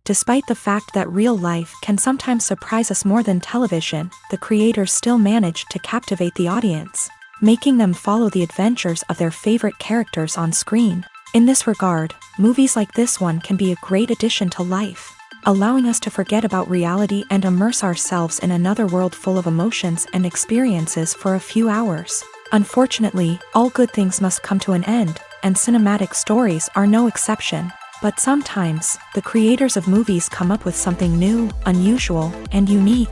Despite the fact that real life can sometimes surprise us more than television, the creators still manage to captivate the audience, making them follow the adventures of their favorite characters on screen. In this regard, movies like this one can be a great addition to life, allowing us to forget about reality and immerse ourselves in another world full of emotions and experiences for a few hours. Unfortunately, all good things must come to an end, and cinematic stories are no exception. But sometimes, the creators of movies come up with something new, unusual, and unique.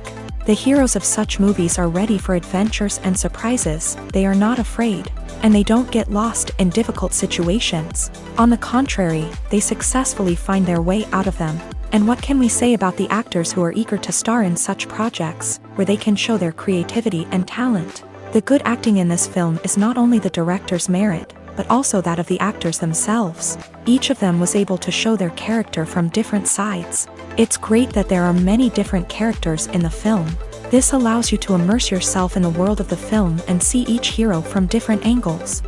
The heroes of such movies are ready for adventures and surprises, they are not afraid, and they don't get lost in difficult situations. On the contrary, they successfully find their way out of them. And what can we say about the actors who are eager to star in such projects, where they can show their creativity and talent? The good acting in this film is not only the director's merit, but also that of the actors themselves. Each of them was able to show their character from different sides. It's great that there are many different characters in the film. This allows you to immerse yourself in the world of the film and see each hero from different angles.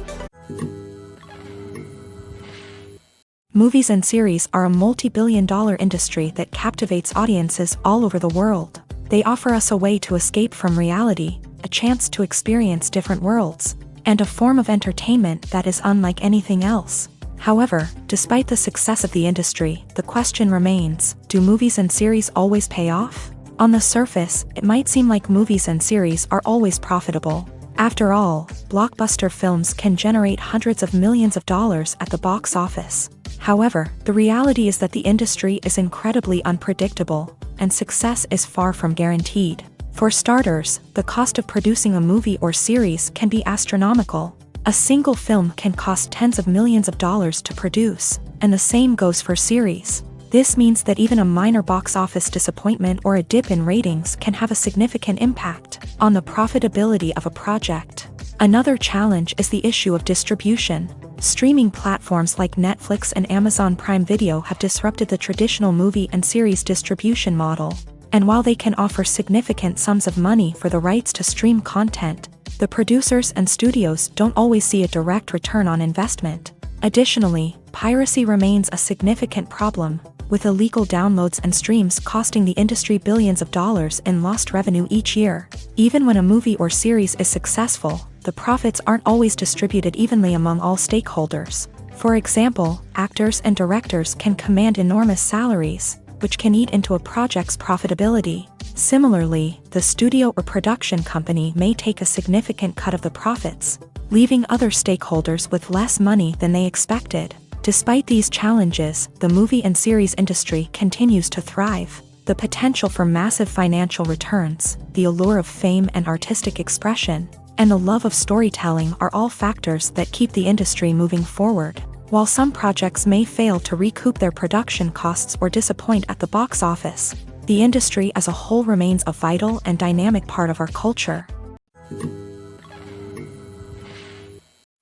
Movies and series are a multi-billion-dollar industry that captivates audiences all over the world. They offer us a way to escape from reality, a chance to experience different worlds, and a form of entertainment that is unlike anything else. However, despite the success of the industry, the question remains, do movies and series always pay off? On the surface, it might seem like movies and series are always profitable. After all, blockbuster films can generate hundreds of millions of dollars at the box office. However, the reality is that the industry is incredibly unpredictable, and success is far from guaranteed. For starters, the cost of producing a movie or series can be astronomical. A single film can cost tens of millions of dollars to produce, and the same goes for series. This means that even a minor box office disappointment or a dip in ratings can have a significant impact on the profitability of a project. Another challenge is the issue of distribution. Streaming platforms like Netflix and Amazon Prime Video have disrupted the traditional movie and series distribution model. And while they can offer significant sums of money for the rights to stream content, the producers and studios don't always see a direct return on investment. Additionally, piracy remains a significant problem, with illegal downloads and streams costing the industry billions of dollars in lost revenue each year. Even when a movie or series is successful, the profits aren't always distributed evenly among all stakeholders. For example, actors and directors can command enormous salaries, which can eat into a project's profitability. Similarly, the studio or production company may take a significant cut of the profits, leaving other stakeholders with less money than they expected. Despite these challenges, the movie and series industry continues to thrive. The potential for massive financial returns, the allure of fame and artistic expression, and the love of storytelling are all factors that keep the industry moving forward. While some projects may fail to recoup their production costs or disappoint at the box office, the industry as a whole remains a vital and dynamic part of our culture.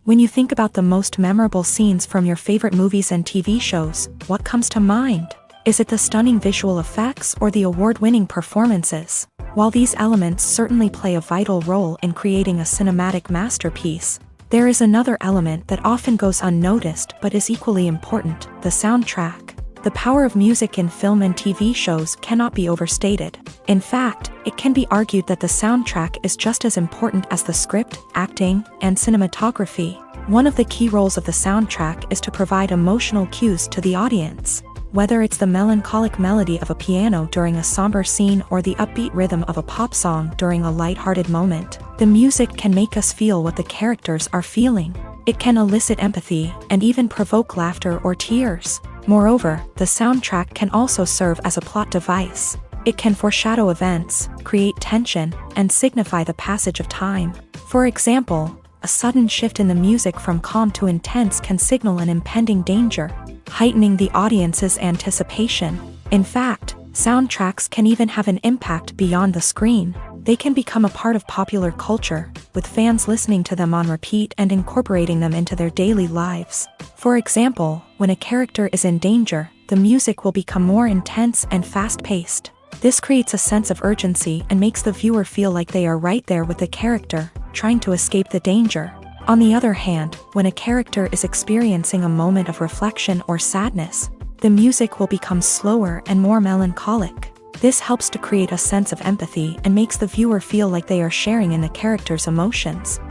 When you think about the most memorable scenes from your favorite movies and TV shows, what comes to mind? Is it the stunning visual effects or the award-winning performances? While these elements certainly play a vital role in creating a cinematic masterpiece, there is another element that often goes unnoticed but is equally important: the soundtrack. The power of music in film and TV shows cannot be overstated. In fact, it can be argued that the soundtrack is just as important as the script, acting, and cinematography. One of the key roles of the soundtrack is to provide emotional cues to the audience. Whether it's the melancholic melody of a piano during a somber scene or the upbeat rhythm of a pop song during a light-hearted moment, the music can make us feel what the characters are feeling. It can elicit empathy and even provoke laughter or tears. Moreover, the soundtrack can also serve as a plot device. It can foreshadow events, create tension, and signify the passage of time. For example, a sudden shift in the music from calm to intense can signal an impending danger, heightening the audience's anticipation. In fact, soundtracks can even have an impact beyond the screen. They can become a part of popular culture, with fans listening to them on repeat and incorporating them into their daily lives. For example, when a character is in danger, the music will become more intense and fast-paced. This creates a sense of urgency and makes the viewer feel like they are right there with the character, trying to escape the danger. On the other hand, when a character is experiencing a moment of reflection or sadness, The music will become slower and more melancholic. This helps to create a sense of empathy and makes the viewer feel like they are sharing in the character's emotions.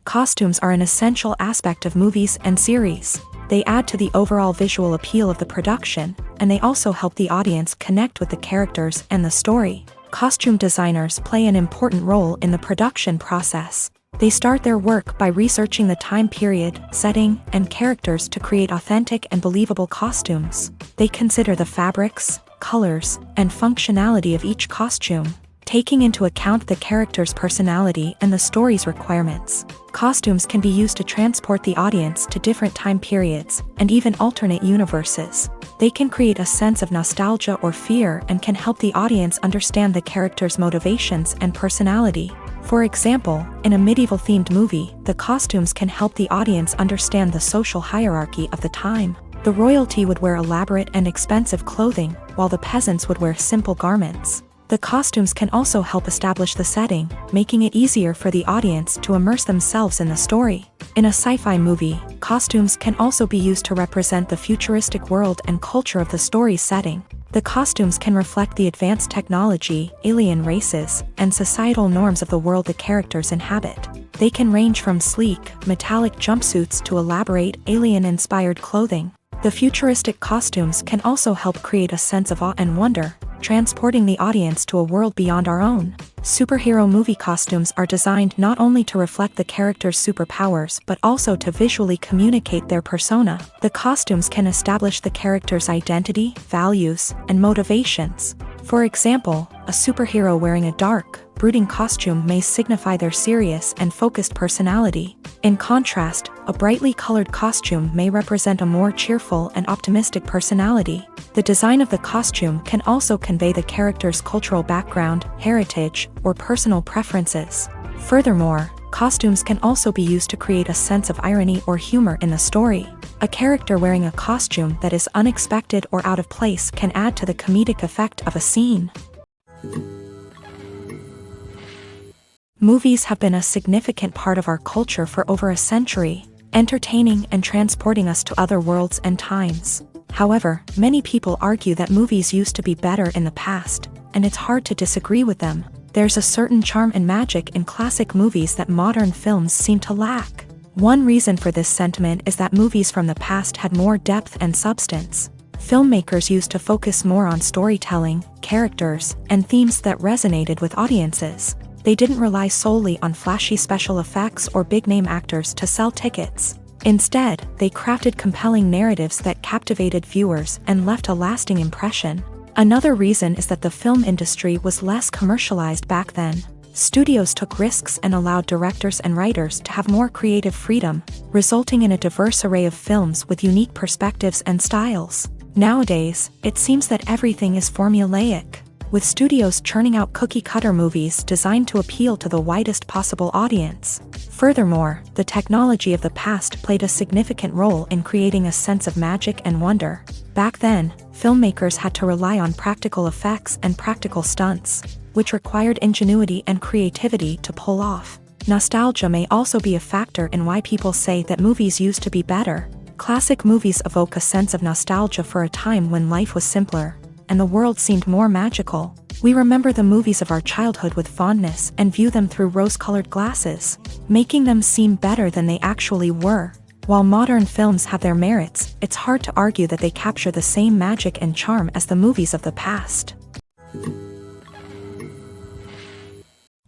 Costumes are an essential aspect of movies and series. They add to the overall visual appeal of the production, and they also help the audience connect with the characters and the story. Costume designers play an important role in the production process. They start their work by researching the time period, setting, and characters to create authentic and believable costumes. They consider the fabrics, colors, and functionality of each costume, taking into account the character's personality and the story's requirements. Costumes can be used to transport the audience to different time periods and even alternate universes. They can create a sense of nostalgia or fear and can help the audience understand the character's motivations and personality. For example, in a medieval-themed movie, the costumes can help the audience understand the social hierarchy of the time. The royalty would wear elaborate and expensive clothing, while the peasants would wear simple garments. The costumes can also help establish the setting, making it easier for the audience to immerse themselves in the story. In a sci-fi movie, costumes can also be used to represent the futuristic world and culture of the story's setting. The costumes can reflect the advanced technology, alien races, and societal norms of the world the characters inhabit. They can range from sleek, metallic jumpsuits to elaborate, alien-inspired clothing. The futuristic costumes can also help create a sense of awe and wonder, transporting the audience to a world beyond our own. Superhero movie costumes are designed not only to reflect the character's superpowers but also to visually communicate their persona. The costumes can establish the character's identity, values, and motivations. For example, a superhero wearing a dark, brooding costume may signify their serious and focused personality. In contrast, a brightly colored costume may represent a more cheerful and optimistic personality. The design of the costume can also convey the character's cultural background, heritage, or personal preferences. Furthermore, costumes can also be used to create a sense of irony or humor in the story. A character wearing a costume that is unexpected or out of place can add to the comedic effect of a scene. Movies have been a significant part of our culture for over a century, entertaining and transporting us to other worlds and times. However, many people argue that movies used to be better in the past, and it's hard to disagree with them. There's a certain charm and magic in classic movies that modern films seem to lack. One reason for this sentiment is that movies from the past had more depth and substance. Filmmakers used to focus more on storytelling, characters, and themes that resonated with audiences. They didn't rely solely on flashy special effects or big-name actors to sell tickets. Instead, they crafted compelling narratives that captivated viewers and left a lasting impression. Another reason is that the film industry was less commercialized back then. Studios took risks and allowed directors and writers to have more creative freedom, resulting in a diverse array of films with unique perspectives and styles. Nowadays, it seems that everything is formulaic, with studios churning out cookie-cutter movies designed to appeal to the widest possible audience. Furthermore, the technology of the past played a significant role in creating a sense of magic and wonder. Back then, filmmakers had to rely on practical effects and practical stunts, which required ingenuity and creativity to pull off. Nostalgia may also be a factor in why people say that movies used to be better. Classic movies evoke a sense of nostalgia for a time when life was simpler, and the world seemed more magical. We remember the movies of our childhood with fondness and view them through rose-colored glasses, making them seem better than they actually were. While modern films have their merits, it's hard to argue that they capture the same magic and charm as the movies of the past.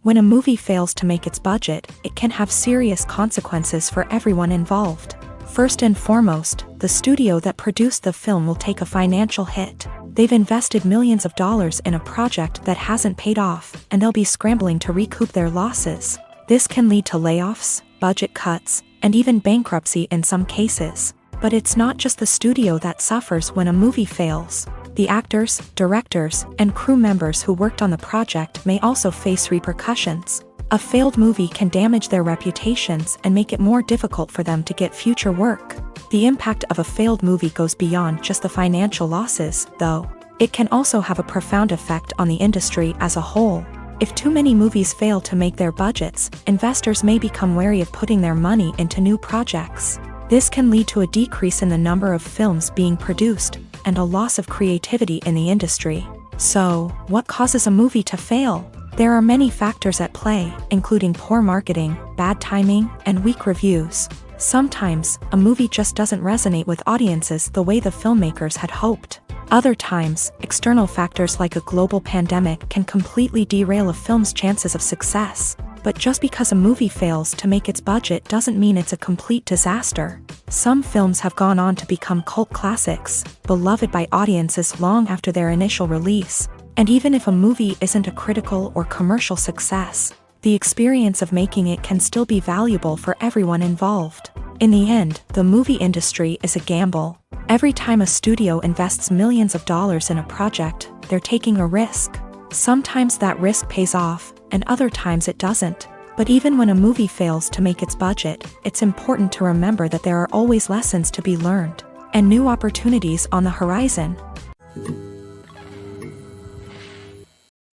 When a movie fails to make its budget, it can have serious consequences for everyone involved. First and foremost, the studio that produced the film will take a financial hit. They've invested millions of dollars in a project that hasn't paid off, and they'll be scrambling to recoup their losses. This can lead to layoffs, budget cuts, and even bankruptcy in some cases. But it's not just the studio that suffers when a movie fails. The actors, directors, and crew members who worked on the project may also face repercussions. A failed movie can damage their reputations and make it more difficult for them to get future work. The impact of a failed movie goes beyond just the financial losses, though. It can also have a profound effect on the industry as a whole. If too many movies fail to make their budgets, investors may become wary of putting their money into new projects. This can lead to a decrease in the number of films being produced and a loss of creativity in the industry. So, what causes a movie to fail? There are many factors at play, including poor marketing, bad timing, and weak reviews. Sometimes, a movie just doesn't resonate with audiences the way the filmmakers had hoped. Other times, external factors like a global pandemic can completely derail a film's chances of success. But just because a movie fails to make its budget doesn't mean it's a complete disaster. Some films have gone on to become cult classics, beloved by audiences long after their initial release. And even if a movie isn't a critical or commercial success, the experience of making it can still be valuable for everyone involved. In the end, the movie industry is a gamble. Every time a studio invests millions of dollars in a project, they're taking a risk. Sometimes that risk pays off, and other times it doesn't. But even when a movie fails to make its budget, it's important to remember that there are always lessons to be learned, and new opportunities on the horizon.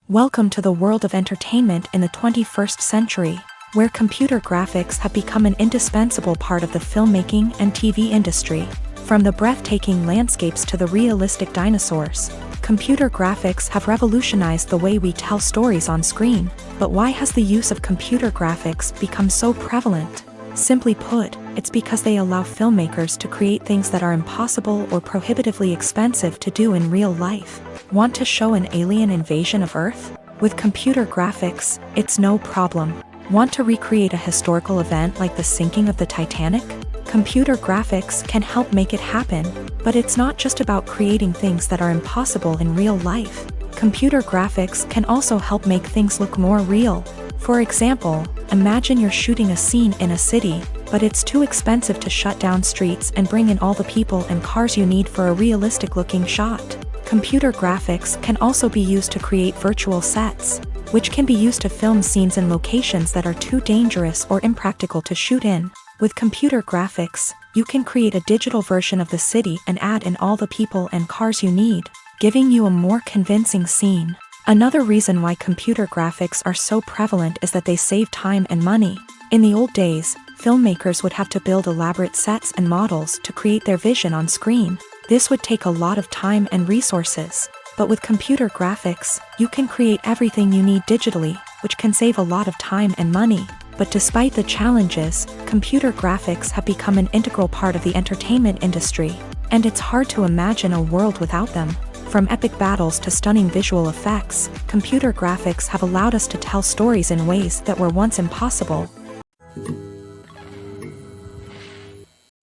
Welcome to the world of entertainment in the 21st century, where computer graphics have become an indispensable part of the filmmaking and TV industry. From the breathtaking landscapes to the realistic dinosaurs, computer graphics have revolutionized the way we tell stories on screen. But why has the use of computer graphics become so prevalent? Simply put, it's because they allow filmmakers to create things that are impossible or prohibitively expensive to do in real life. Want to show an alien invasion of Earth? With computer graphics, it's no problem. Want to recreate a historical event like the sinking of the Titanic? Computer graphics can help make it happen. But it's not just about creating things that are impossible in real life. Computer graphics can also help make things look more real. For example, imagine you're shooting a scene in a city, but it's too expensive to shut down streets and bring in all the people and cars you need for a realistic-looking shot. Computer graphics can also be used to create virtual sets, which can be used to film scenes in locations that are too dangerous or impractical to shoot in. With computer graphics, you can create a digital version of the city and add in all the people and cars you need, giving you a more convincing scene. Another reason why computer graphics are so prevalent is that they save time and money. In the old days, filmmakers would have to build elaborate sets and models to create their vision on screen. This would take a lot of time and resources. But with computer graphics, you can create everything you need digitally, which can save a lot of time and money. But despite the challenges, computer graphics have become an integral part of the entertainment industry, and it's hard to imagine a world without them. From epic battles to stunning visual effects, computer graphics have allowed us to tell stories in ways that were once impossible.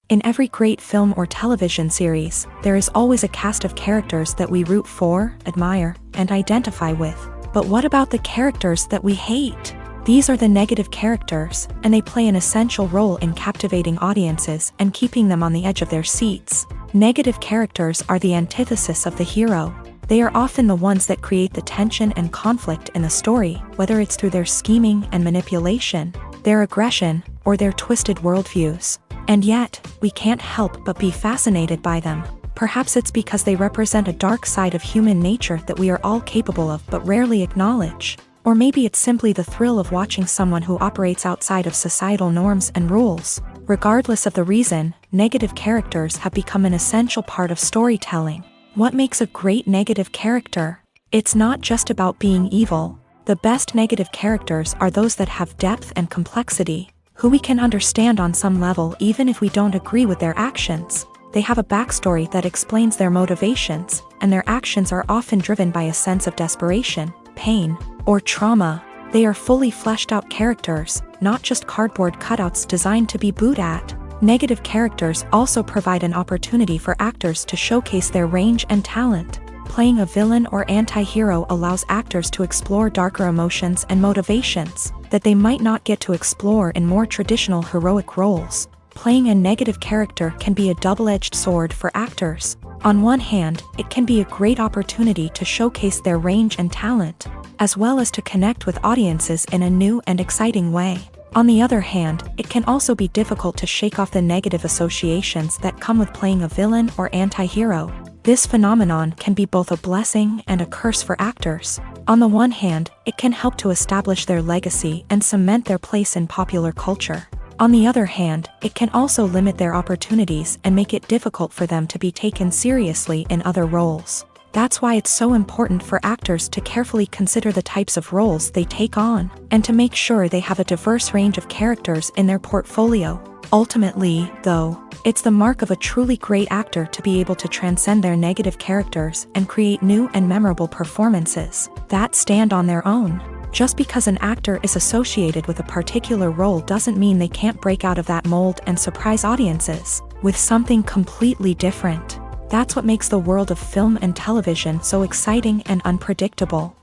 In every great film or television series, there is always a cast of characters that we root for, admire, and identify with. But what about the characters that we hate? These are the negative characters, and they play an essential role in captivating audiences and keeping them on the edge of their seats. Negative characters are the antithesis of the hero. They are often the ones that create the tension and conflict in the story, whether it's through their scheming and manipulation, their aggression, or their twisted worldviews. And yet, we can't help but be fascinated by them. Perhaps it's because they represent a dark side of human nature that we are all capable of but rarely acknowledge. Or maybe it's simply the thrill of watching someone who operates outside of societal norms and rules. Regardless of the reason, negative characters have become an essential part of storytelling. What makes a great negative character? It's not just about being evil. The best negative characters are those that have depth and complexity, who we can understand on some level even if we don't agree with their actions. They have a backstory that explains their motivations, and their actions are often driven by a sense of desperation, pain, or trauma. They are fully fleshed out characters, not just cardboard cutouts designed to be booed at. Negative characters also provide an opportunity for actors to showcase their range and talent. Playing a villain or anti-hero allows actors to explore darker emotions and motivations that they might not get to explore in more traditional heroic roles. Playing a negative character can be a double-edged sword for actors. On one hand, it can be a great opportunity to showcase their range and talent, as well as to connect with audiences in a new and exciting way. On the other hand, it can also be difficult to shake off the negative associations that come with playing a villain or anti-hero. This phenomenon can be both a blessing and a curse for actors. On the one hand, it can help to establish their legacy and cement their place in popular culture. On the other hand, it can also limit their opportunities and make it difficult for them to be taken seriously in other roles. That's why it's so important for actors to carefully consider the types of roles they take on, and to make sure they have a diverse range of characters in their portfolio. Ultimately, though, it's the mark of a truly great actor to be able to transcend their negative characters and create new and memorable performances that stand on their own. Just because an actor is associated with a particular role doesn't mean they can't break out of that mold and surprise audiences with something completely different. That's what makes the world of film and television so exciting and unpredictable.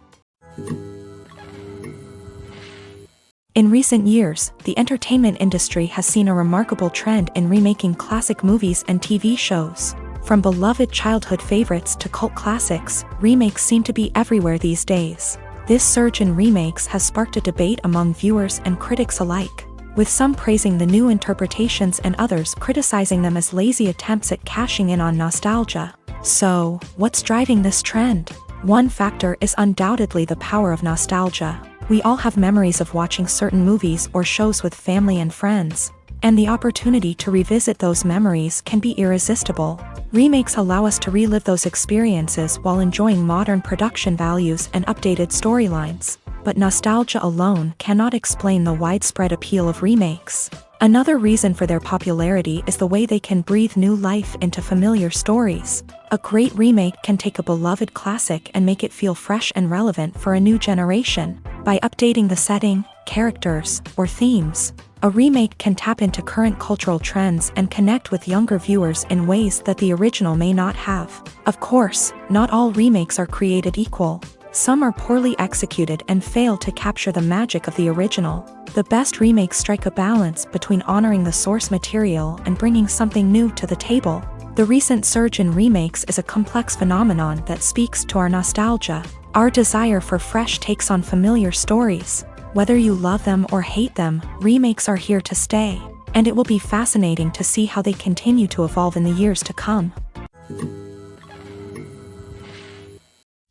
In recent years, the entertainment industry has seen a remarkable trend in remaking classic movies and TV shows. From beloved childhood favorites to cult classics, remakes seem to be everywhere these days. This surge in remakes has sparked a debate among viewers and critics alike, with some praising the new interpretations and others criticizing them as lazy attempts at cashing in on nostalgia. So, what's driving this trend? One factor is undoubtedly the power of nostalgia. We all have memories of watching certain movies or shows with family and friends, and the opportunity to revisit those memories can be irresistible. Remakes allow us to relive those experiences while enjoying modern production values and updated storylines. But nostalgia alone cannot explain the widespread appeal of remakes. Another reason for their popularity is the way they can breathe new life into familiar stories. A great remake can take a beloved classic and make it feel fresh and relevant for a new generation. By updating the setting, characters, or themes, a remake can tap into current cultural trends and connect with younger viewers in ways that the original may not have. Of course, not all remakes are created equal. Some are poorly executed and fail to capture the magic of the original. The best remakes strike a balance between honoring the source material and bringing something new to the table. The recent surge in remakes is a complex phenomenon that speaks to our nostalgia, our desire for fresh takes on familiar stories. Whether you love them or hate them, remakes are here to stay, and it will be fascinating to see how they continue to evolve in the years to come.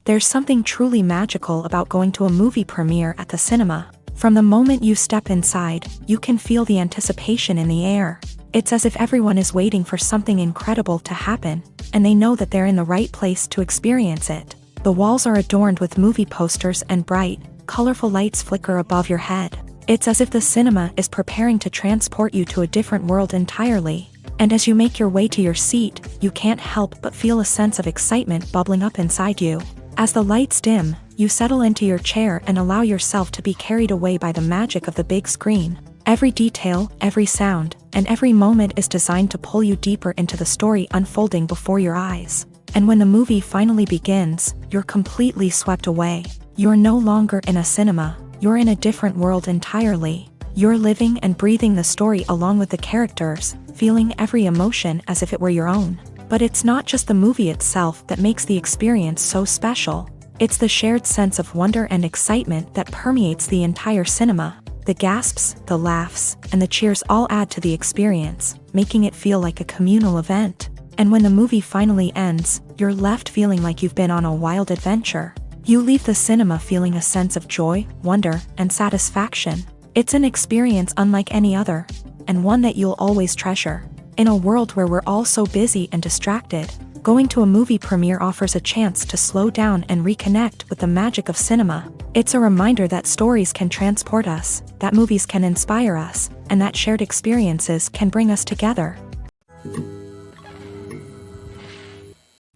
There's something truly magical about going to a movie premiere at the cinema. From the moment you step inside, you can feel the anticipation in the air. It's as if everyone is waiting for something incredible to happen, and they know that they're in the right place to experience it. The walls are adorned with movie posters and bright, colorful lights flicker above your head. It's as if the cinema is preparing to transport you to a different world entirely. And as you make your way to your seat, you can't help but feel a sense of excitement bubbling up inside you. As the lights dim, you settle into your chair and allow yourself to be carried away by the magic of the big screen. Every detail, every sound, and every moment is designed to pull you deeper into the story unfolding before your eyes. And when the movie finally begins, you're completely swept away. You're no longer in a cinema, you're in a different world entirely. You're living and breathing the story along with the characters, feeling every emotion as if it were your own. But it's not just the movie itself that makes the experience so special. It's the shared sense of wonder and excitement that permeates the entire cinema. The gasps, the laughs, and the cheers all add to the experience, making it feel like a communal event. And when the movie finally ends, you're left feeling like you've been on a wild adventure. You leave the cinema feeling a sense of joy, wonder, and satisfaction. It's an experience unlike any other, and one that you'll always treasure. In a world where we're all so busy and distracted, going to a movie premiere offers a chance to slow down and reconnect with the magic of cinema. It's a reminder that stories can transport us, that movies can inspire us, and that shared experiences can bring us together.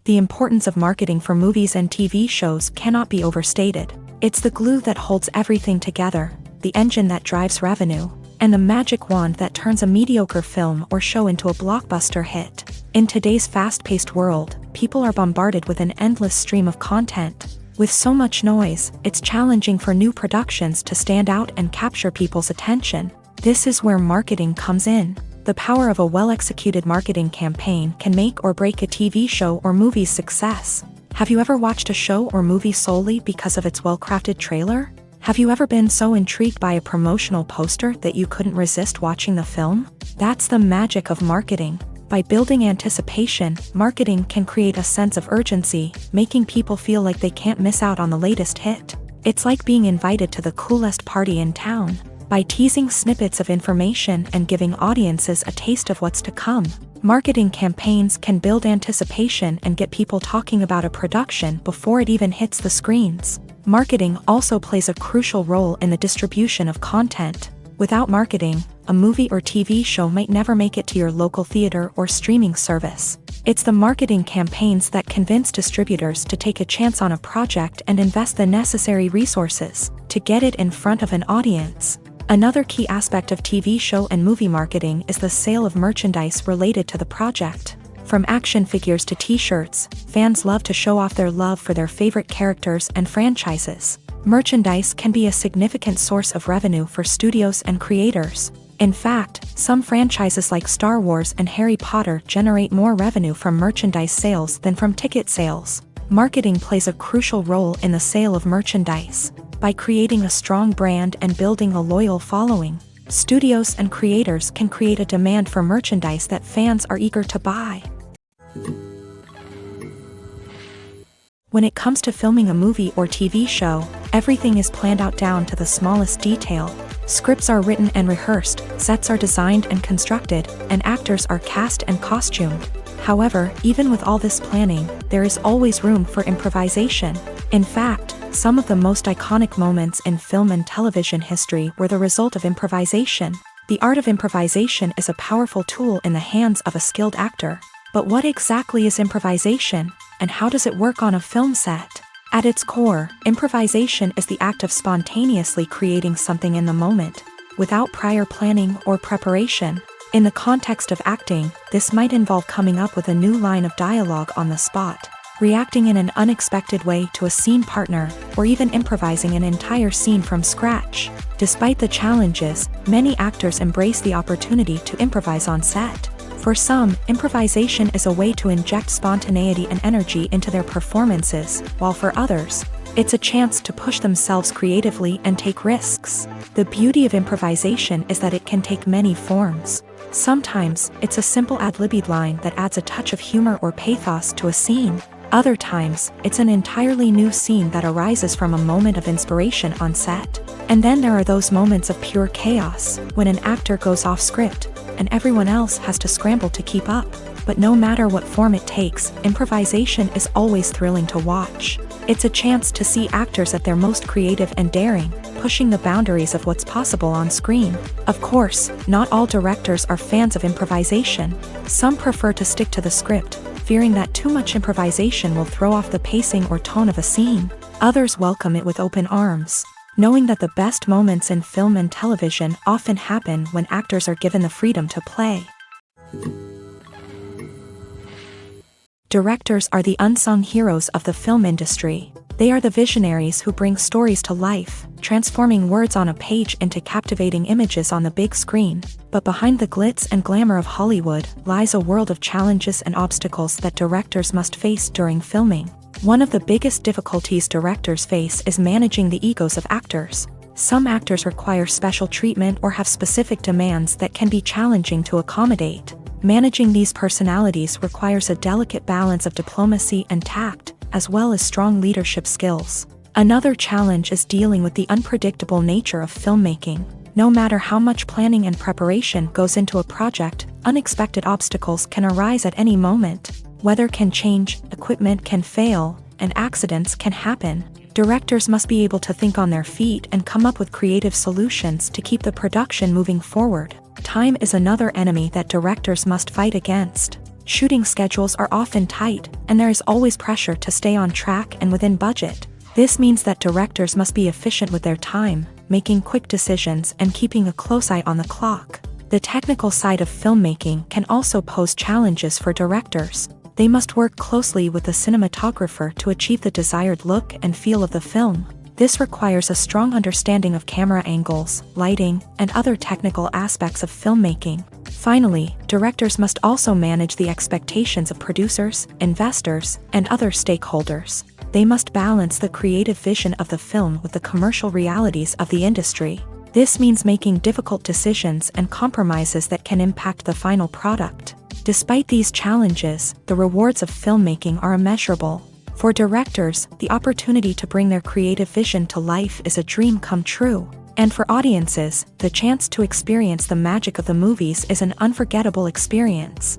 The importance of marketing for movies and TV shows cannot be overstated. It's the glue that holds everything together, the engine that drives revenue, and the magic wand that turns a mediocre film or show into a blockbuster hit. In today's fast-paced world, people are bombarded with an endless stream of content. With so much noise, it's challenging for new productions to stand out and capture people's attention. This is where marketing comes in. The power of a well-executed marketing campaign can make or break a TV show or movie's success. Have you ever watched a show or movie solely because of its well-crafted trailer? Have you ever been so intrigued by a promotional poster that you couldn't resist watching the film? That's the magic of marketing. By building anticipation, marketing can create a sense of urgency, making people feel like they can't miss out on the latest hit. It's like being invited to the coolest party in town. by teasing snippets of information and giving audiences a taste of what's to come. Marketing campaigns can build anticipation and get people talking about a production before it even hits the screens. Marketing also plays a crucial role in the distribution of content. Without marketing, a movie or TV show might never make it to your local theater or streaming service. It's the marketing campaigns that convince distributors to take a chance on a project and invest the necessary resources to get it in front of an audience. Another key aspect of TV show and movie marketing is the sale of merchandise related to the project. From action figures to t-shirts, fans love to show off their love for their favorite characters and franchises. Merchandise can be a significant source of revenue for studios and creators. In fact, some franchises like Star Wars and Harry Potter generate more revenue from merchandise sales than from ticket sales. Marketing plays a crucial role in the sale of merchandise. By creating a strong brand and building a loyal following, studios and creators can create a demand for merchandise that fans are eager to buy. When it comes to filming a movie or TV show, everything is planned out down to the smallest detail. Scripts are written and rehearsed, sets are designed and constructed, and actors are cast and costumed. However, even with all this planning, there is always room for improvisation. In fact, some of the most iconic moments in film and television history were the result of improvisation. The art of improvisation is a powerful tool in the hands of a skilled actor. But what exactly is improvisation, and how does it work on a film set? At its core, improvisation is the act of spontaneously creating something in the moment, without prior planning or preparation. In the context of acting, this might involve coming up with a new line of dialogue on the spot, reacting in an unexpected way to a scene partner, or even improvising an entire scene from scratch. Despite the challenges, many actors embrace the opportunity to improvise on set. For some, improvisation is a way to inject spontaneity and energy into their performances, while for others, it's a chance to push themselves creatively and take risks. The beauty of improvisation is that it can take many forms. Sometimes, it's a simple ad-libbed line that adds a touch of humor or pathos to a scene. Other times, it's an entirely new scene that arises from a moment of inspiration on set. And then there are those moments of pure chaos, when an actor goes off script, and everyone else has to scramble to keep up. But no matter what form it takes, improvisation is always thrilling to watch. It's a chance to see actors at their most creative and daring, pushing the boundaries of what's possible on screen. Of course, not all directors are fans of improvisation. Some prefer to stick to the script, fearing that too much improvisation will throw off the pacing or tone of a scene. Others welcome it with open arms, knowing that the best moments in film and television often happen when actors are given the freedom to play. Directors are the unsung heroes of the film industry. They are the visionaries who bring stories to life, transforming words on a page into captivating images on the big screen. But behind the glitz and glamour of Hollywood lies a world of challenges and obstacles that directors must face during filming. One of the biggest difficulties directors face is managing the egos of actors. Some actors require special treatment or have specific demands that can be challenging to accommodate. Managing these personalities requires a delicate balance of diplomacy and tact, as well as strong leadership skills. Another challenge is dealing with the unpredictable nature of filmmaking. No matter how much planning and preparation goes into a project, unexpected obstacles can arise at any moment. Weather can change, equipment can fail, and accidents can happen. Directors must be able to think on their feet and come up with creative solutions to keep the production moving forward. Time is another enemy that directors must fight against. Shooting schedules are often tight, and there is always pressure to stay on track and within budget. This means that directors must be efficient with their time, making quick decisions and keeping a close eye on the clock. The technical side of filmmaking can also pose challenges for directors. They must work closely with the cinematographer to achieve the desired look and feel of the film. This requires a strong understanding of camera angles, lighting, and other technical aspects of filmmaking. Finally, directors must also manage the expectations of producers, investors, and other stakeholders. They must balance the creative vision of the film with the commercial realities of the industry. This means making difficult decisions and compromises that can impact the final product. Despite these challenges, the rewards of filmmaking are immeasurable. For directors, the opportunity to bring their creative vision to life is a dream come true. And for audiences, the chance to experience the magic of the movies is an unforgettable experience.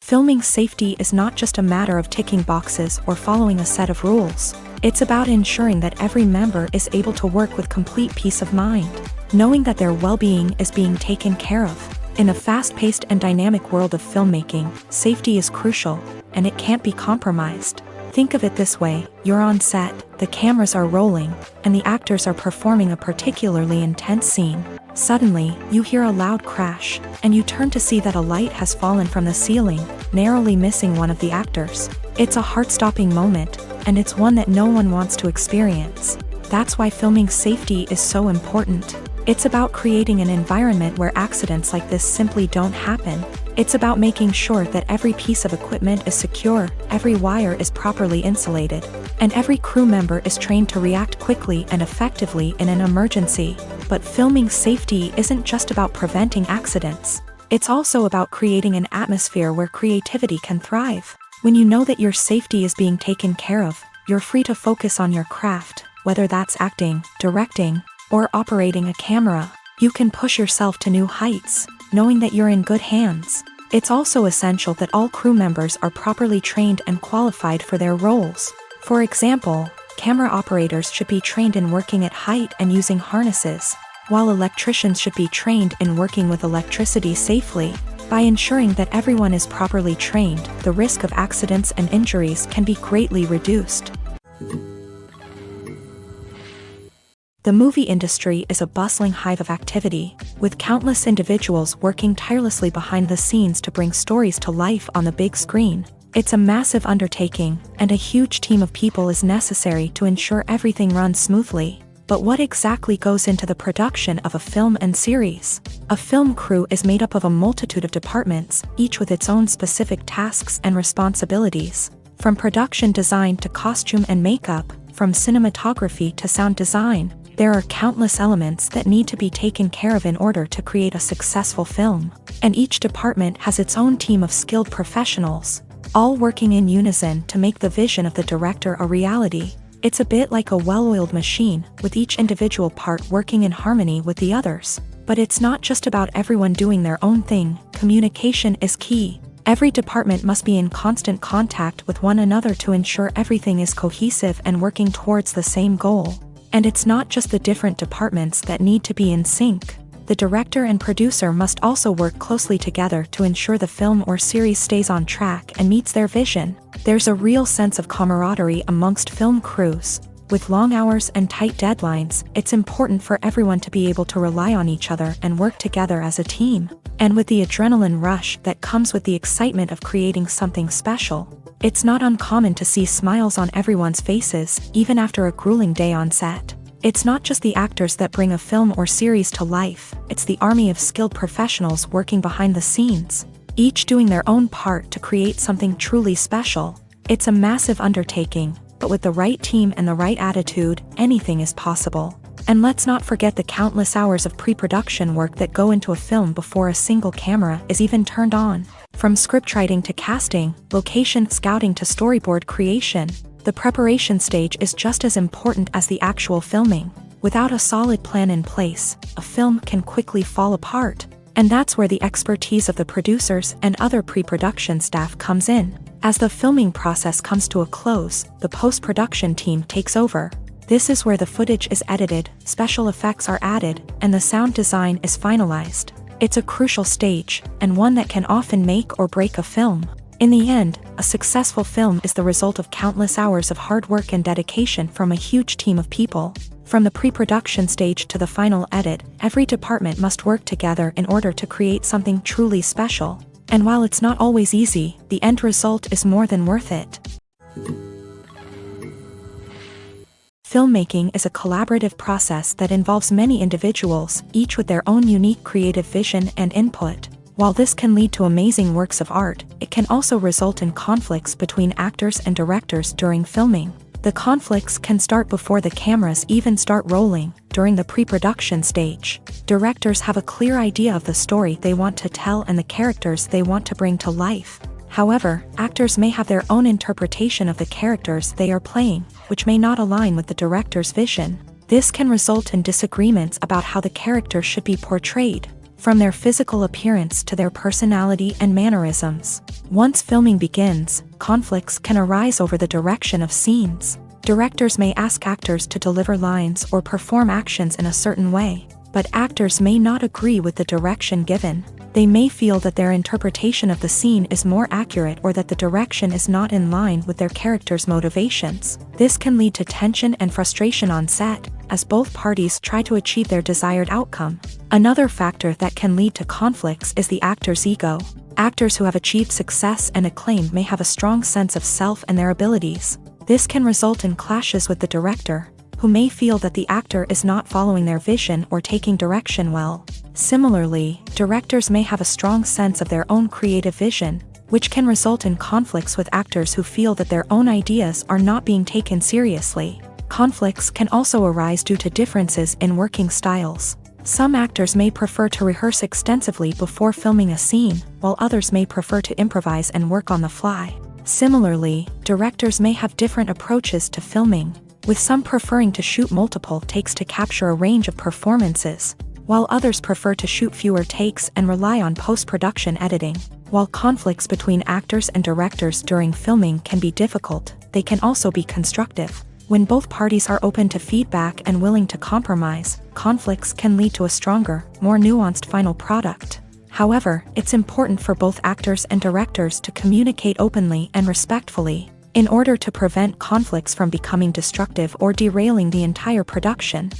Filming safety is not just a matter of ticking boxes or following a set of rules. It's about ensuring that every member is able to work with complete peace of mind, knowing that their well-being is being taken care of. In a fast-paced and dynamic world of filmmaking, safety is crucial, and it can't be compromised. Think of it this way: you're on set, the cameras are rolling, and the actors are performing a particularly intense scene. Suddenly, you hear a loud crash, and you turn to see that a light has fallen from the ceiling, narrowly missing one of the actors. It's a heart-stopping moment, and it's one that no one wants to experience. That's why filming safety is so important. It's about creating an environment where accidents like this simply don't happen. It's about making sure that every piece of equipment is secure, every wire is properly insulated, and every crew member is trained to react quickly and effectively in an emergency. But filming safety isn't just about preventing accidents. It's also about creating an atmosphere where creativity can thrive. When you know that your safety is being taken care of, you're free to focus on your craft, whether that's acting, directing, or operating a camera. You can push yourself to new heights, knowing that you're in good hands. It's also essential that all crew members are properly trained and qualified for their roles. For example, camera operators should be trained in working at height and using harnesses, while electricians should be trained in working with electricity safely. By ensuring that everyone is properly trained, the risk of accidents and injuries can be greatly reduced. The movie industry is a bustling hive of activity, with countless individuals working tirelessly behind the scenes to bring stories to life on the big screen. It's a massive undertaking, and a huge team of people is necessary to ensure everything runs smoothly. But what exactly goes into the production of a film and series? A film crew is made up of a multitude of departments, each with its own specific tasks and responsibilities. From production design to costume and makeup, from cinematography to sound design, there are countless elements that need to be taken care of in order to create a successful film. And each department has its own team of skilled professionals, all working in unison to make the vision of the director a reality. It's a bit like a well-oiled machine, with each individual part working in harmony with the others. But it's not just about everyone doing their own thing. Communication is key. Every department must be in constant contact with one another to ensure everything is cohesive and working towards the same goal. And it's not just the different departments that need to be in sync. The director and producer must also work closely together to ensure the film or series stays on track and meets their vision. There's a real sense of camaraderie amongst film crews. With long hours and tight deadlines, it's important for everyone to be able to rely on each other and work together as a team. And with the adrenaline rush that comes with the excitement of creating something special, it's not uncommon to see smiles on everyone's faces, even after a grueling day on set. It's not just the actors that bring a film or series to life, it's the army of skilled professionals working behind the scenes, each doing their own part to create something truly special. It's a massive undertaking, but with the right team and the right attitude, anything is possible. And let's not forget the countless hours of pre-production work that go into a film before a single camera is even turned on. From scriptwriting to casting, location scouting to storyboard creation, the preparation stage is just as important as the actual filming. Without a solid plan in place, a film can quickly fall apart. And that's where the expertise of the producers and other pre-production staff comes in. As the filming process comes to a close, the post-production team takes over. This is where the footage is edited, special effects are added, and the sound design is finalized. It's a crucial stage, and one that can often make or break a film. In the end, a successful film is the result of countless hours of hard work and dedication from a huge team of people. From the pre-production stage to the final edit, every department must work together in order to create something truly special. And while it's not always easy, the end result is more than worth it. Filmmaking is a collaborative process that involves many individuals, each with their own unique creative vision and input. While this can lead to amazing works of art, it can also result in conflicts between actors and directors during filming. The conflicts can start before the cameras even start rolling, during the pre-production stage. Directors have a clear idea of the story they want to tell and the characters they want to bring to life. However, actors may have their own interpretation of the characters they are playing, which may not align with the director's vision. This can result in disagreements about how the character should be portrayed, from their physical appearance to their personality and mannerisms. Once filming begins, conflicts can arise over the direction of scenes. Directors may ask actors to deliver lines or perform actions in a certain way, but actors may not agree with the direction given. They may feel that their interpretation of the scene is more accurate or that the direction is not in line with their character's motivations. This can lead to tension and frustration on set, as both parties try to achieve their desired outcome. Another factor that can lead to conflicts is the actor's ego. Actors who have achieved success and acclaim may have a strong sense of self and their abilities. This can result in clashes with the director, who may feel that the actor is not following their vision or taking direction well. Similarly, directors may have a strong sense of their own creative vision, which can result in conflicts with actors who feel that their own ideas are not being taken seriously. Conflicts can also arise due to differences in working styles. Some actors may prefer to rehearse extensively before filming a scene, while others may prefer to improvise and work on the fly. Similarly, directors may have different approaches to filming, with some preferring to shoot multiple takes to capture a range of performances, while others prefer to shoot fewer takes and rely on post-production editing. While conflicts between actors and directors during filming can be difficult, they can also be constructive. When both parties are open to feedback and willing to compromise, conflicts can lead to a stronger, more nuanced final product. However, it's important for both actors and directors to communicate openly and respectfully, in order to prevent conflicts from becoming destructive or derailing the entire production.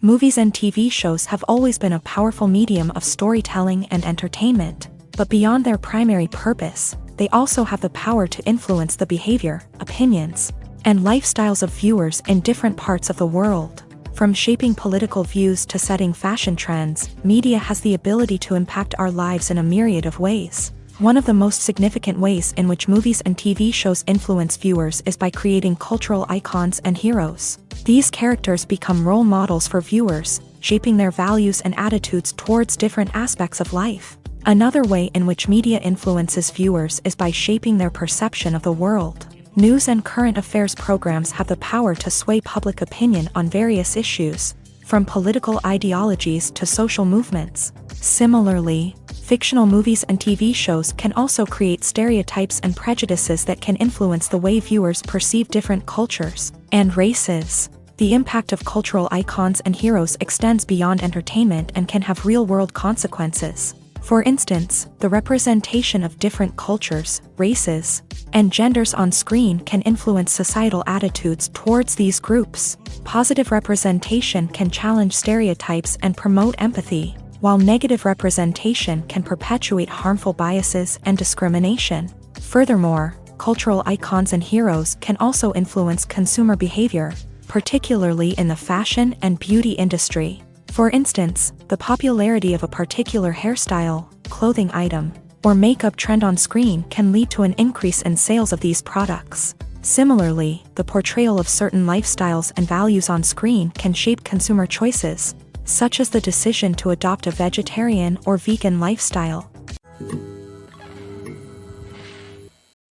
Movies and TV shows have always been a powerful medium of storytelling and entertainment, but beyond their primary purpose, they also have the power to influence the behavior, opinions, and lifestyles of viewers in different parts of the world. From shaping political views to setting fashion trends, media has the ability to impact our lives in a myriad of ways. One of the most significant ways in which movies and TV shows influence viewers is by creating cultural icons and heroes. These characters become role models for viewers, shaping their values and attitudes towards different aspects of life. Another way in which media influences viewers is by shaping their perception of the world. News and current affairs programs have the power to sway public opinion on various issues, from political ideologies to social movements. Similarly, fictional movies and TV shows can also create stereotypes and prejudices that can influence the way viewers perceive different cultures and races. The impact of cultural icons and heroes extends beyond entertainment and can have real-world consequences. For instance, the representation of different cultures, races, and genders on screen can influence societal attitudes towards these groups. Positive representation can challenge stereotypes and promote empathy, while negative representation can perpetuate harmful biases and discrimination. Furthermore, cultural icons and heroes can also influence consumer behavior, particularly in the fashion and beauty industry. For instance, the popularity of a particular hairstyle, clothing item, or makeup trend on screen can lead to an increase in sales of these products. Similarly, the portrayal of certain lifestyles and values on screen can shape consumer choices, such as the decision to adopt a vegetarian or vegan lifestyle.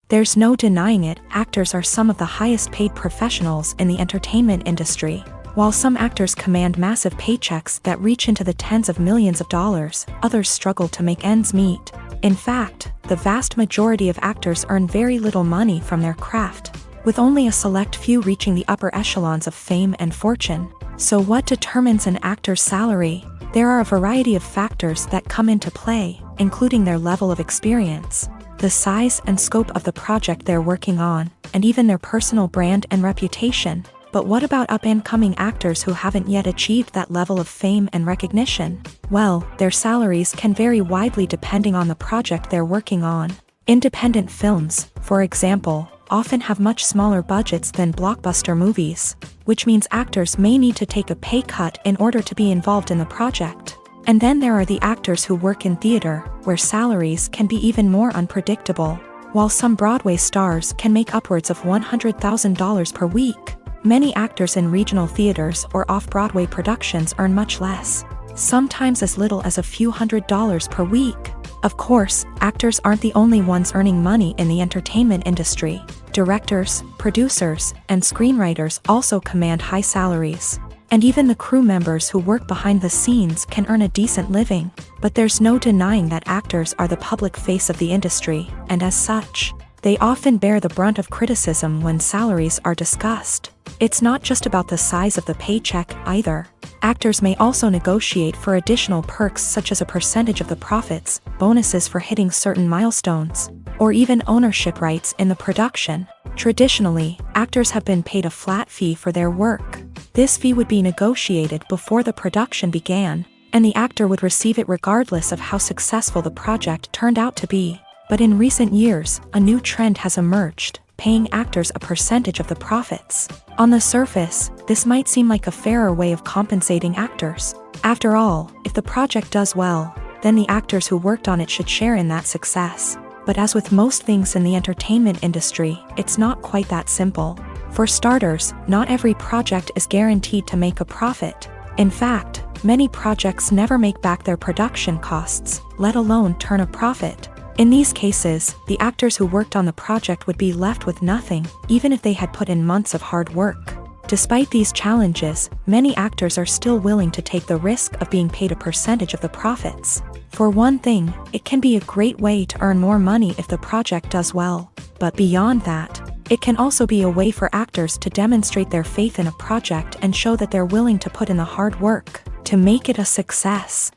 There's no denying it, actors are some of the highest paid professionals in the entertainment industry. While some actors command massive paychecks that reach into the tens of millions of dollars, others struggle to make ends meet. In fact, the vast majority of actors earn very little money from their craft, with only a select few reaching the upper echelons of fame and fortune. So what determines an actor's salary? There are a variety of factors that come into play, including their level of experience, the size and scope of the project they're working on, and even their personal brand and reputation. But what about up-and-coming actors who haven't yet achieved that level of fame and recognition? Well, their salaries can vary widely depending on the project they're working on. Independent films, for example, often have much smaller budgets than blockbuster movies, which means actors may need to take a pay cut in order to be involved in the project. And then there are the actors who work in theater, where salaries can be even more unpredictable. While some Broadway stars can make upwards of $100,000 per week, many actors in regional theaters or off-Broadway productions earn much less, sometimes as little as a few $100s per week. Of course, actors aren't the only ones earning money in the entertainment industry. Directors, producers, and screenwriters also command high salaries. And even the crew members who work behind the scenes can earn a decent living. But there's no denying that actors are the public face of the industry, and as such, they often bear the brunt of criticism when salaries are discussed. It's not just about the size of the paycheck either. Actors may also negotiate for additional perks such as a percentage of the profits, bonuses for hitting certain milestones, or even ownership rights in the production. Traditionally, actors have been paid a flat fee for their work. This fee would be negotiated before the production began, and the actor would receive it regardless of how successful the project turned out to be. But in recent years, a new trend has emerged, paying actors a percentage of the profits. On the surface, this might seem like a fairer way of compensating actors. After all, if the project does well, then the actors who worked on it should share in that success. But as with most things in the entertainment industry, it's not quite that simple. For starters, not every project is guaranteed to make a profit. In fact, many projects never make back their production costs, let alone turn a profit. In these cases, the actors who worked on the project would be left with nothing, even if they had put in months of hard work. Despite these challenges, many actors are still willing to take the risk of being paid a percentage of the profits. For one thing, it can be a great way to earn more money if the project does well. But beyond that, it can also be a way for actors to demonstrate their faith in a project and show that they're willing to put in the hard work to make it a success.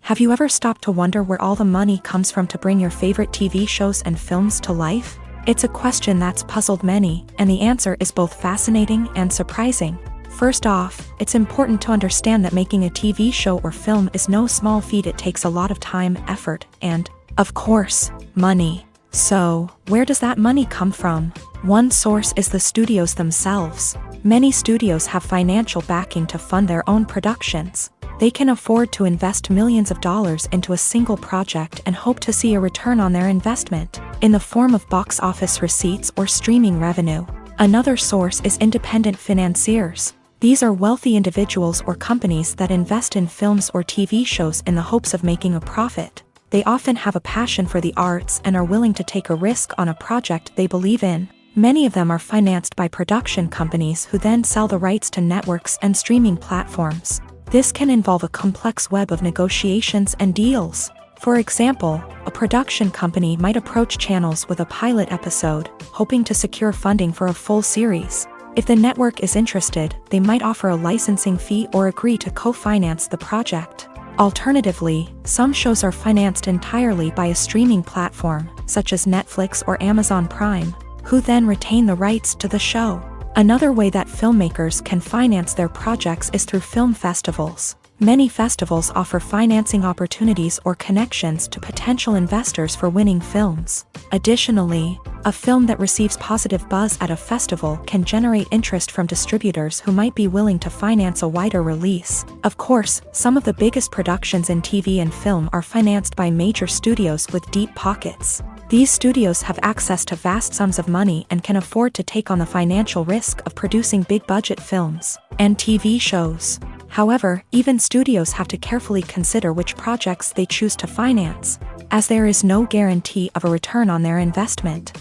Have you ever stopped to wonder where all the money comes from to bring your favorite TV shows and films to life? It's a question that's puzzled many, and the answer is both fascinating and surprising. First off, it's important to understand that making a TV show or film is no small feat. It takes a lot of time, effort, and, of course, money. So, where does that money come from? One source is the studios themselves. Many studios have financial backing to fund their own productions. They can afford to invest millions of dollars into a single project and hope to see a return on their investment, in the form of box office receipts or streaming revenue. Another source is independent financiers. These are wealthy individuals or companies that invest in films or TV shows in the hopes of making a profit. They often have a passion for the arts and are willing to take a risk on a project they believe in. Many of them are financed by production companies who then sell the rights to networks and streaming platforms. This can involve a complex web of negotiations and deals. For example, a production company might approach channels with a pilot episode, hoping to secure funding for a full series. If the network is interested, they might offer a licensing fee or agree to co-finance the project. Alternatively, some shows are financed entirely by a streaming platform, such as Netflix or Amazon Prime, who then retain the rights to the show. Another way that filmmakers can finance their projects is through film festivals. Many festivals offer financing opportunities or connections to potential investors for winning films. Additionally, a film that receives positive buzz at a festival can generate interest from distributors who might be willing to finance a wider release. Of course, some of the biggest productions in TV and film are financed by major studios with deep pockets. These studios have access to vast sums of money and can afford to take on the financial risk of producing big-budget films and TV shows. However, even studios have to carefully consider which projects they choose to finance, as there is no guarantee of a return on their investment.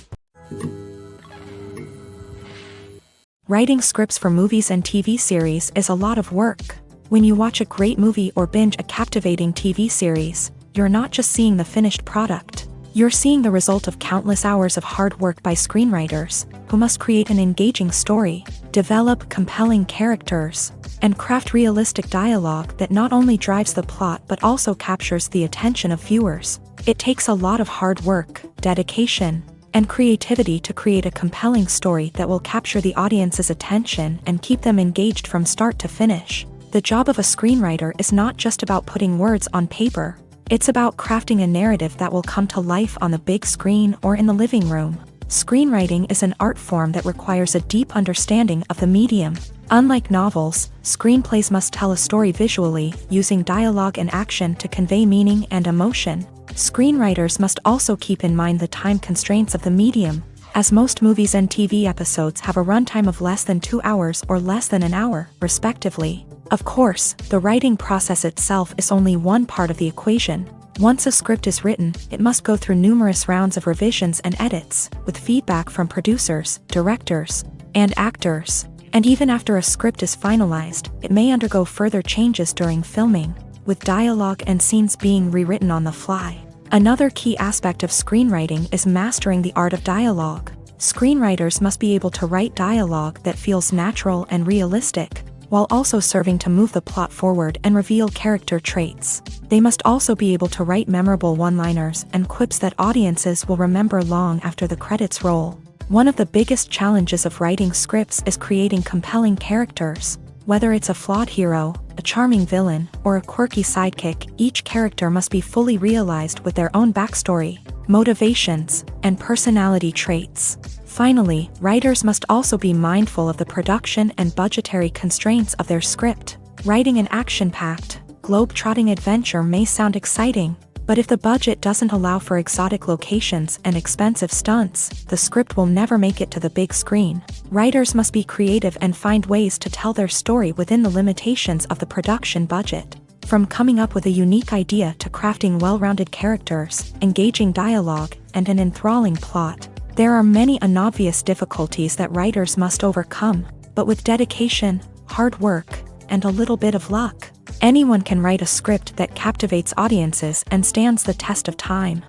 Writing scripts for movies and TV series is a lot of work. When you watch a great movie or binge a captivating TV series, you're not just seeing the finished product. You're seeing the result of countless hours of hard work by screenwriters, who must create an engaging story, develop compelling characters, and craft realistic dialogue that not only drives the plot but also captures the attention of viewers. It takes a lot of hard work, dedication, and creativity to create a compelling story that will capture the audience's attention and keep them engaged from start to finish. The job of a screenwriter is not just about putting words on paper. It's about crafting a narrative that will come to life on the big screen or in the living room. Screenwriting is an art form that requires a deep understanding of the medium. Unlike novels, screenplays must tell a story visually, using dialogue and action to convey meaning and emotion. Screenwriters must also keep in mind the time constraints of the medium, as most movies and TV episodes have a runtime of less than 2 hours or less than an hour, respectively. Of course, the writing process itself is only one part of the equation. Once a script is written, it must go through numerous rounds of revisions and edits, with feedback from producers, directors, and actors. And even after a script is finalized, it may undergo further changes during filming, with dialogue and scenes being rewritten on the fly. Another key aspect of screenwriting is mastering the art of dialogue. Screenwriters must be able to write dialogue that feels natural and realistic, while also serving to move the plot forward and reveal character traits. They must also be able to write memorable one-liners and quips that audiences will remember long after the credits roll. One of the biggest challenges of writing scripts is creating compelling characters. Whether it's a flawed hero, a charming villain, or a quirky sidekick, each character must be fully realized with their own backstory, motivations, and personality traits. Finally, writers must also be mindful of the production and budgetary constraints of their script. Writing an action-packed, globe-trotting adventure may sound exciting, but if the budget doesn't allow for exotic locations and expensive stunts, the script will never make it to the big screen. Writers must be creative and find ways to tell their story within the limitations of the production budget. From coming up with a unique idea to crafting well-rounded characters, engaging dialogue, and an enthralling plot, there are many unobvious difficulties that writers must overcome, but with dedication, hard work, and a little bit of luck, anyone can write a script that captivates audiences and stands the test of time.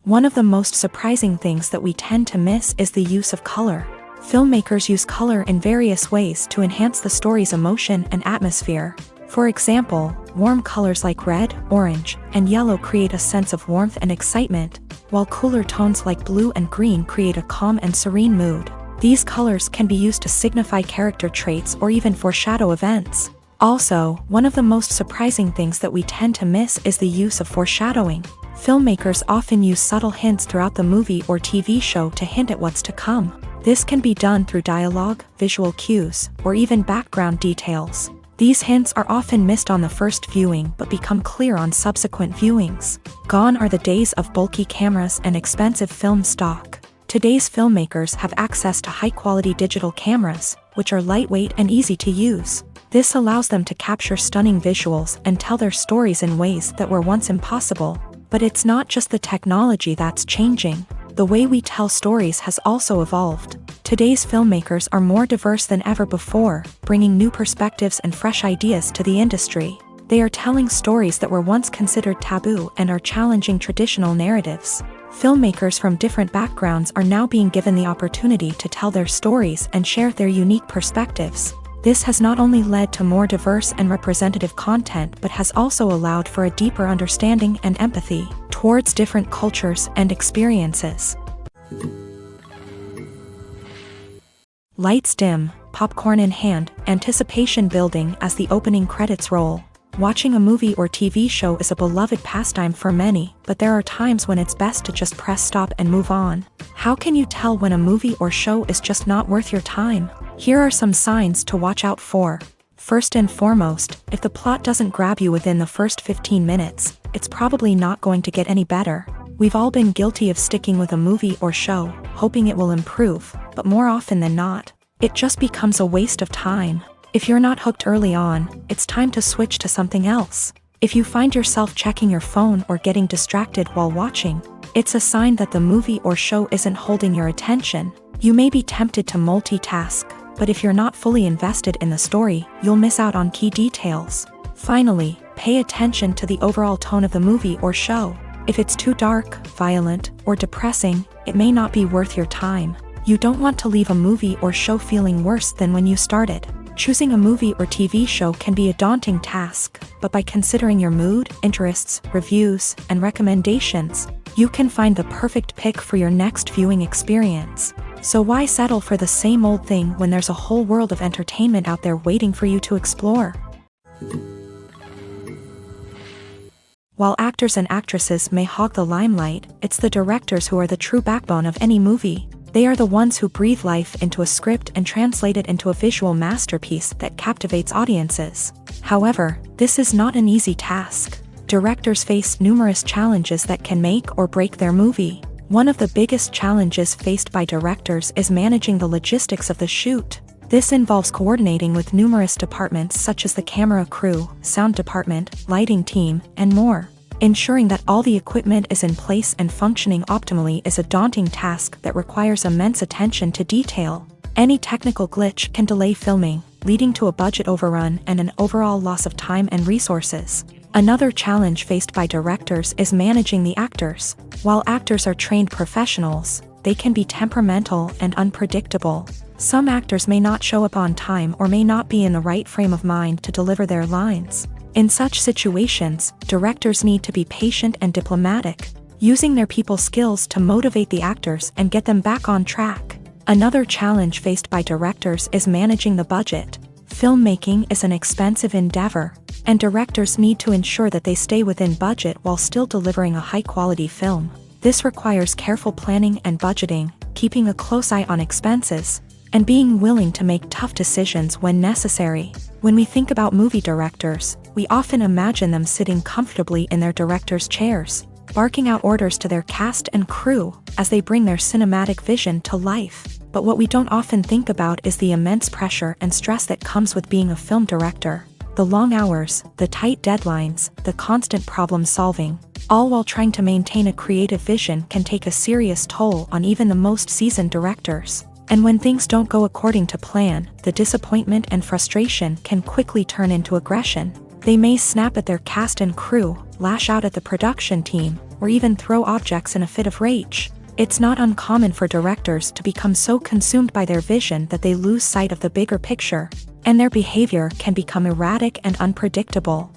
One of the most surprising things that we tend to miss is the use of color. Filmmakers use color in various ways to enhance the story's emotion and atmosphere. For example, warm colors like red, orange, and yellow create a sense of warmth and excitement, while cooler tones like blue and green create a calm and serene mood. These colors can be used to signify character traits or even foreshadow events. Also, one of the most surprising things that we tend to miss is the use of foreshadowing. Filmmakers often use subtle hints throughout the movie or TV show to hint at what's to come. This can be done through dialogue, visual cues, or even background details. These hints are often missed on the first viewing but become clear on subsequent viewings. Gone are the days of bulky cameras and expensive film stock. Today's filmmakers have access to high-quality digital cameras, which are lightweight and easy to use. This allows them to capture stunning visuals and tell their stories in ways that were once impossible. But it's not just the technology that's changing. The way we tell stories has also evolved. Today's filmmakers are more diverse than ever before, bringing new perspectives and fresh ideas to the industry. They are telling stories that were once considered taboo and are challenging traditional narratives. Filmmakers from different backgrounds are now being given the opportunity to tell their stories and share their unique perspectives. This has not only led to more diverse and representative content but has also allowed for a deeper understanding and empathy towards different cultures and experiences. Lights dim, popcorn in hand, anticipation building as the opening credits roll. Watching a movie or TV show is a beloved pastime for many, but there are times when it's best to just press stop and move on. How can you tell when a movie or show is just not worth your time? Here are some signs to watch out for. First and foremost, if the plot doesn't grab you within the first 15 minutes, it's probably not going to get any better. We've all been guilty of sticking with a movie or show, hoping it will improve, but more often than not, it just becomes a waste of time. If you're not hooked early on, it's time to switch to something else. If you find yourself checking your phone or getting distracted while watching, it's a sign that the movie or show isn't holding your attention. You may be tempted to multitask, but if you're not fully invested in the story, you'll miss out on key details. Finally, pay attention to the overall tone of the movie or show. If it's too dark, violent, or depressing, it may not be worth your time. You don't want to leave a movie or show feeling worse than when you started. Choosing a movie or TV show can be a daunting task, but by considering your mood, interests, reviews, and recommendations, you can find the perfect pick for your next viewing experience. So why settle for the same old thing when there's a whole world of entertainment out there waiting for you to explore? While actors and actresses may hog the limelight, it's the directors who are the true backbone of any movie. They are the ones who breathe life into a script and translate it into a visual masterpiece that captivates audiences. However, this is not an easy task. Directors face numerous challenges that can make or break their movie. One of the biggest challenges faced by directors is managing the logistics of the shoot. This involves coordinating with numerous departments such as the camera crew, sound department, lighting team, and more. Ensuring that all the equipment is in place and functioning optimally is a daunting task that requires immense attention to detail. Any technical glitch can delay filming, leading to a budget overrun and an overall loss of time and resources. Another challenge faced by directors is managing the actors. While actors are trained professionals, they can be temperamental and unpredictable. Some actors may not show up on time or may not be in the right frame of mind to deliver their lines. In such situations, directors need to be patient and diplomatic, using their people skills to motivate the actors and get them back on track. Another challenge faced by directors is managing the budget. Filmmaking is an expensive endeavor, and directors need to ensure that they stay within budget while still delivering a high-quality film. This requires careful planning and budgeting, keeping a close eye on expenses, and being willing to make tough decisions when necessary. When we think about movie directors, we often imagine them sitting comfortably in their director's chairs, barking out orders to their cast and crew as they bring their cinematic vision to life. But what we don't often think about is the immense pressure and stress that comes with being a film director. The long hours, the tight deadlines, the constant problem solving, all while trying to maintain a creative vision can take a serious toll on even the most seasoned directors. And when things don't go according to plan, the disappointment and frustration can quickly turn into aggression. They may snap at their cast and crew, lash out at the production team, or even throw objects in a fit of rage. It's not uncommon for directors to become so consumed by their vision that they lose sight of the bigger picture, and their behavior can become erratic and unpredictable.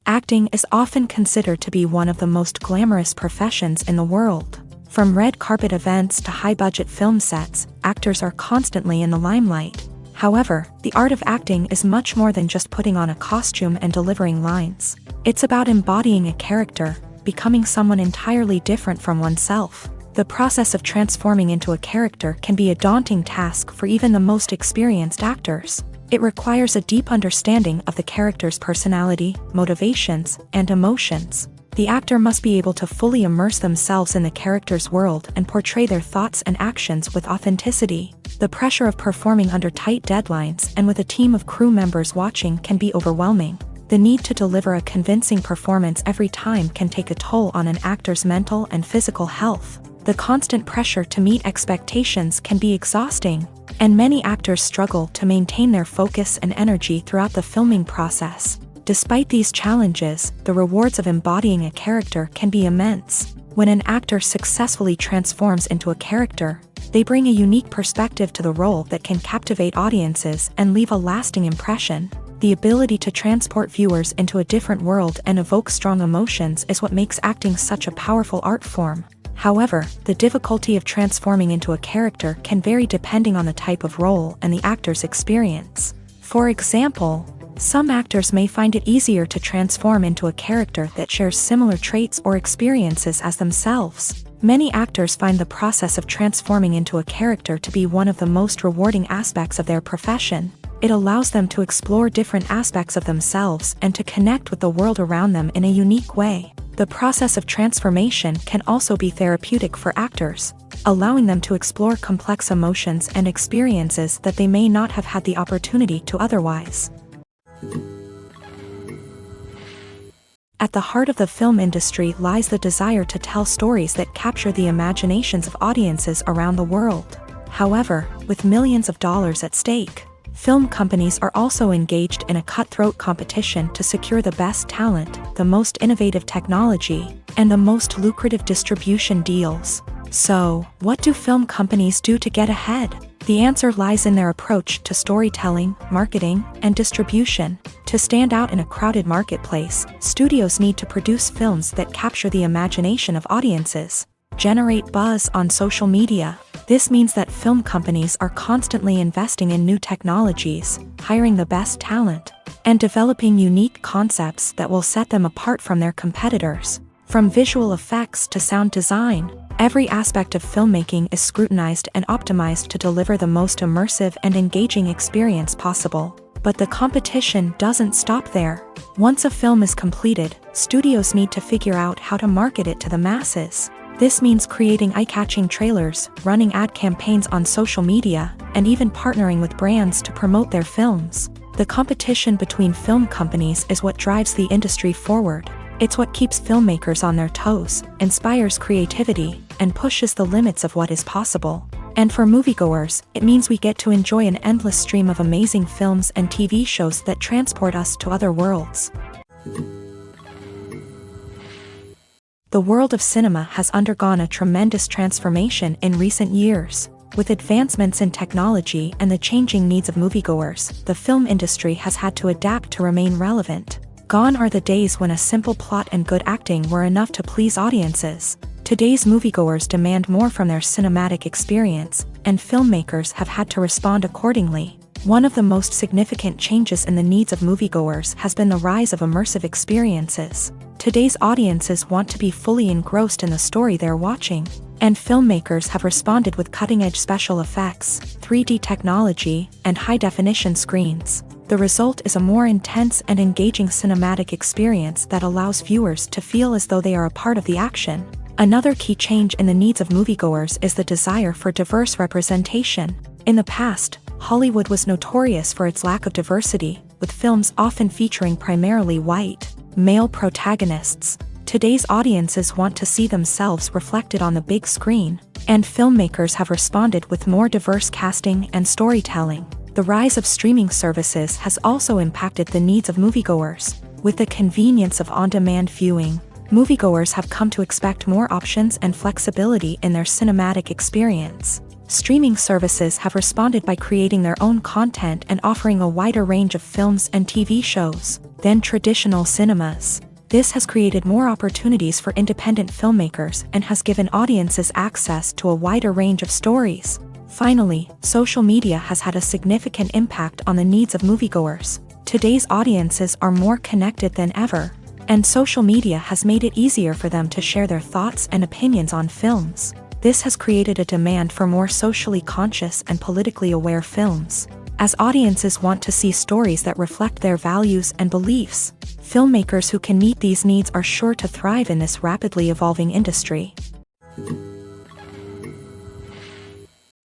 Acting is often considered to be one of the most glamorous professions in the world. From red carpet events to high-budget film sets, actors are constantly in the limelight. However, the art of acting is much more than just putting on a costume and delivering lines. It's about embodying a character, becoming someone entirely different from oneself. The process of transforming into a character can be a daunting task for even the most experienced actors. It requires a deep understanding of the character's personality, motivations, and emotions. The actor must be able to fully immerse themselves in the character's world and portray their thoughts and actions with authenticity. The pressure of performing under tight deadlines and with a team of crew members watching can be overwhelming. The need to deliver a convincing performance every time can take a toll on an actor's mental and physical health. The constant pressure to meet expectations can be exhausting, and many actors struggle to maintain their focus and energy throughout the filming process. Despite these challenges, the rewards of embodying a character can be immense. When an actor successfully transforms into a character, they bring a unique perspective to the role that can captivate audiences and leave a lasting impression. The ability to transport viewers into a different world and evoke strong emotions is what makes acting such a powerful art form. However, the difficulty of transforming into a character can vary depending on the type of role and the actor's experience. For example, some actors may find it easier to transform into a character that shares similar traits or experiences as themselves. Many actors find the process of transforming into a character to be one of the most rewarding aspects of their profession. It allows them to explore different aspects of themselves and to connect with the world around them in a unique way. The process of transformation can also be therapeutic for actors, allowing them to explore complex emotions and experiences that they may not have had the opportunity to otherwise. At the heart of the film industry lies the desire to tell stories that capture the imaginations of audiences around the world. However, with millions of dollars at stake, film companies are also engaged in a cutthroat competition to secure the best talent, the most innovative technology, and the most lucrative distribution deals. So, what do film companies do to get ahead? The answer lies in their approach to storytelling, marketing, and distribution. To stand out in a crowded marketplace, studios need to produce films that capture the imagination of audiences, generate buzz on social media. This means that film companies are constantly investing in new technologies, hiring the best talent, and developing unique concepts that will set them apart from their competitors. From visual effects to sound design, every aspect of filmmaking is scrutinized and optimized to deliver the most immersive and engaging experience possible. But the competition doesn't stop there. Once a film is completed, studios need to figure out how to market it to the masses. This means creating eye-catching trailers, running ad campaigns on social media, and even partnering with brands to promote their films. The competition between film companies is what drives the industry forward. It's what keeps filmmakers on their toes, inspires creativity, and pushes the limits of what is possible. And for moviegoers, it means we get to enjoy an endless stream of amazing films and TV shows that transport us to other worlds. The world of cinema has undergone a tremendous transformation in recent years. With advancements in technology and the changing needs of moviegoers, the film industry has had to adapt to remain relevant. Gone are the days when a simple plot and good acting were enough to please audiences. Today's moviegoers demand more from their cinematic experience, and filmmakers have had to respond accordingly. One of the most significant changes in the needs of moviegoers has been the rise of immersive experiences. Today's audiences want to be fully engrossed in the story they're watching, and filmmakers have responded with cutting-edge special effects, 3D technology, and high-definition screens. The result is a more intense and engaging cinematic experience that allows viewers to feel as though they are a part of the action. Another key change in the needs of moviegoers is the desire for diverse representation. In the past, Hollywood was notorious for its lack of diversity, with films often featuring primarily white, male protagonists. Today's audiences want to see themselves reflected on the big screen, and filmmakers have responded with more diverse casting and storytelling. The rise of streaming services has also impacted the needs of moviegoers. With the convenience of on-demand viewing, moviegoers have come to expect more options and flexibility in their cinematic experience. Streaming services have responded by creating their own content and offering a wider range of films and TV shows than traditional cinemas. This has created more opportunities for independent filmmakers and has given audiences access to a wider range of stories. Finally, social media has had a significant impact on the needs of moviegoers. Today's audiences are more connected than ever, and social media has made it easier for them to share their thoughts and opinions on films. This has created a demand for more socially conscious and politically aware films. As audiences want to see stories that reflect their values and beliefs, filmmakers who can meet these needs are sure to thrive in this rapidly evolving industry.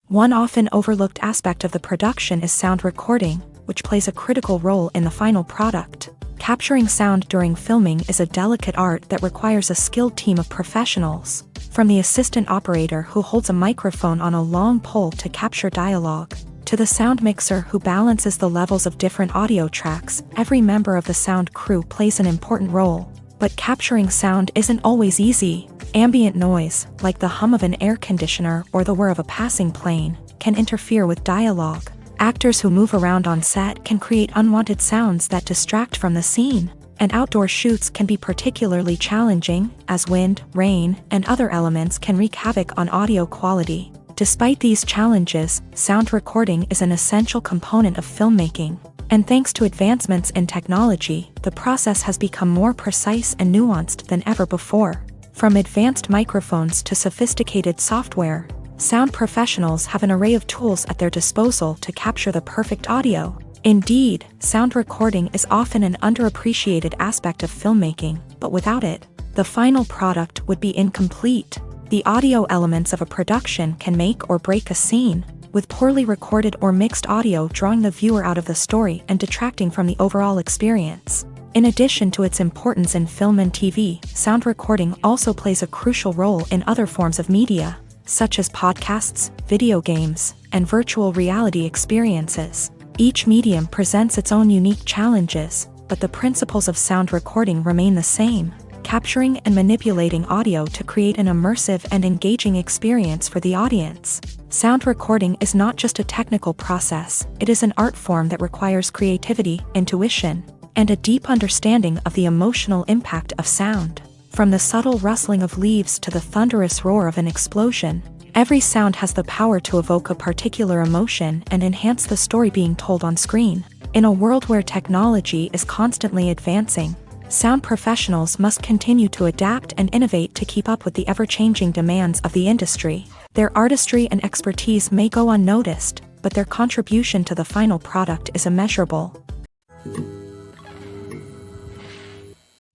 One often overlooked aspect of the production is sound recording, which plays a critical role in the final product. Capturing sound during filming is a delicate art that requires a skilled team of professionals. From the assistant operator who holds a microphone on a long pole to capture dialogue, to the sound mixer who balances the levels of different audio tracks, every member of the sound crew plays an important role. But capturing sound isn't always easy. Ambient noise, like the hum of an air conditioner or the whir of a passing plane, can interfere with dialogue. Actors who move around on set can create unwanted sounds that distract from the scene, and outdoor shoots can be particularly challenging, as wind, rain, and other elements can wreak havoc on audio quality. Despite these challenges, sound recording is an essential component of filmmaking, and thanks to advancements in technology, the process has become more precise and nuanced than ever before. From advanced microphones to sophisticated software, sound professionals have an array of tools at their disposal to capture the perfect audio. Indeed, sound recording is often an underappreciated aspect of filmmaking, but without it, the final product would be incomplete. The audio elements of a production can make or break a scene, with poorly recorded or mixed audio drawing the viewer out of the story and detracting from the overall experience. In addition to its importance in film and TV, sound recording also plays a crucial role in other forms of media, such as podcasts, video games, and virtual reality experiences. Each medium presents its own unique challenges, but the principles of sound recording remain the same: capturing and manipulating audio to create an immersive and engaging experience for the audience. Sound recording is not just a technical process, it is an art form that requires creativity, intuition, and a deep understanding of the emotional impact of sound. From the subtle rustling of leaves to the thunderous roar of an explosion, every sound has the power to evoke a particular emotion and enhance the story being told on screen. In a world where technology is constantly advancing, sound professionals must continue to adapt and innovate to keep up with the ever-changing demands of the industry. Their artistry and expertise may go unnoticed, but their contribution to the final product is immeasurable.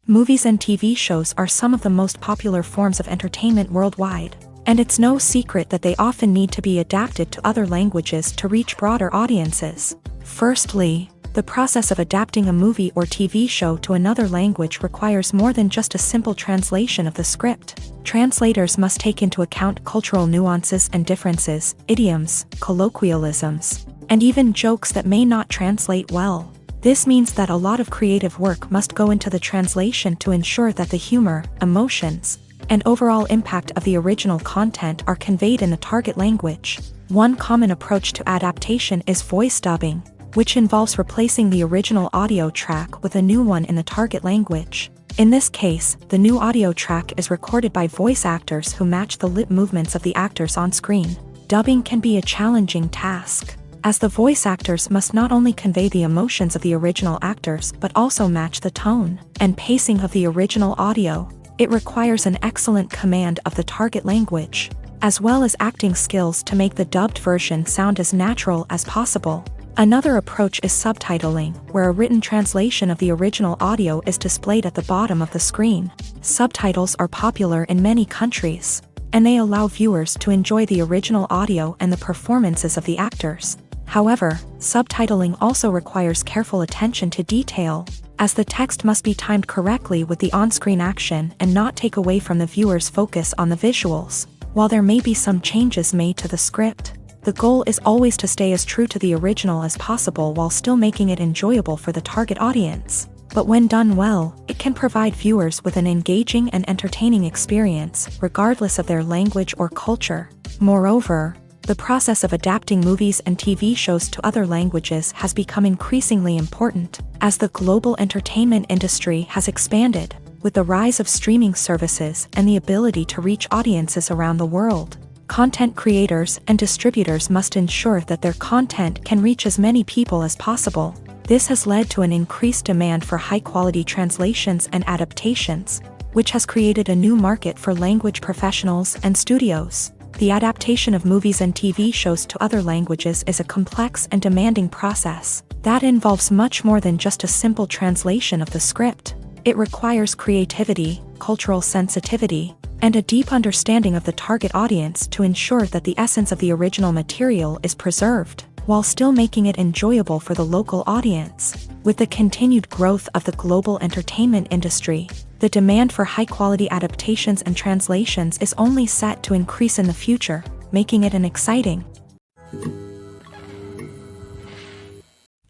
Movies and TV shows are some of the most popular forms of entertainment worldwide, and it's no secret that they often need to be adapted to other languages to reach broader audiences. Firstly, the process of adapting a movie or TV show to another language requires more than just a simple translation of the script. Translators must take into account cultural nuances and differences, idioms, colloquialisms, and even jokes that may not translate well. This means that a lot of creative work must go into the translation to ensure that the humor, emotions, and overall impact of the original content are conveyed in the target language. One common approach to adaptation is voice dubbing, which involves replacing the original audio track with a new one in the target language. In this case, the new audio track is recorded by voice actors who match the lip movements of the actors on screen. Dubbing can be a challenging task, as the voice actors must not only convey the emotions of the original actors but also match the tone and pacing of the original audio. It requires an excellent command of the target language, as well as acting skills to make the dubbed version sound as natural as possible. Another approach is subtitling, where a written translation of the original audio is displayed at the bottom of the screen. Subtitles are popular in many countries, and they allow viewers to enjoy the original audio and the performances of the actors. However, subtitling also requires careful attention to detail, as the text must be timed correctly with the on-screen action and not take away from the viewer's focus on the visuals. While there may be some changes made to the script, the goal is always to stay as true to the original as possible while still making it enjoyable for the target audience. But when done well, it can provide viewers with an engaging and entertaining experience, regardless of their language or culture. Moreover, the process of adapting movies and TV shows to other languages has become increasingly important, as the global entertainment industry has expanded, with the rise of streaming services and the ability to reach audiences around the world. Content creators and distributors must ensure that their content can reach as many people as possible. This has led to an increased demand for high-quality translations and adaptations, which has created a new market for language professionals and studios. The adaptation of movies and TV shows to other languages is a complex and demanding process that involves much more than just a simple translation of the script. It requires creativity, cultural sensitivity, and a deep understanding of the target audience to ensure that the essence of the original material is preserved, while still making it enjoyable for the local audience. With the continued growth of the global entertainment industry, the demand for high-quality adaptations and translations is only set to increase in the future, making it an exciting.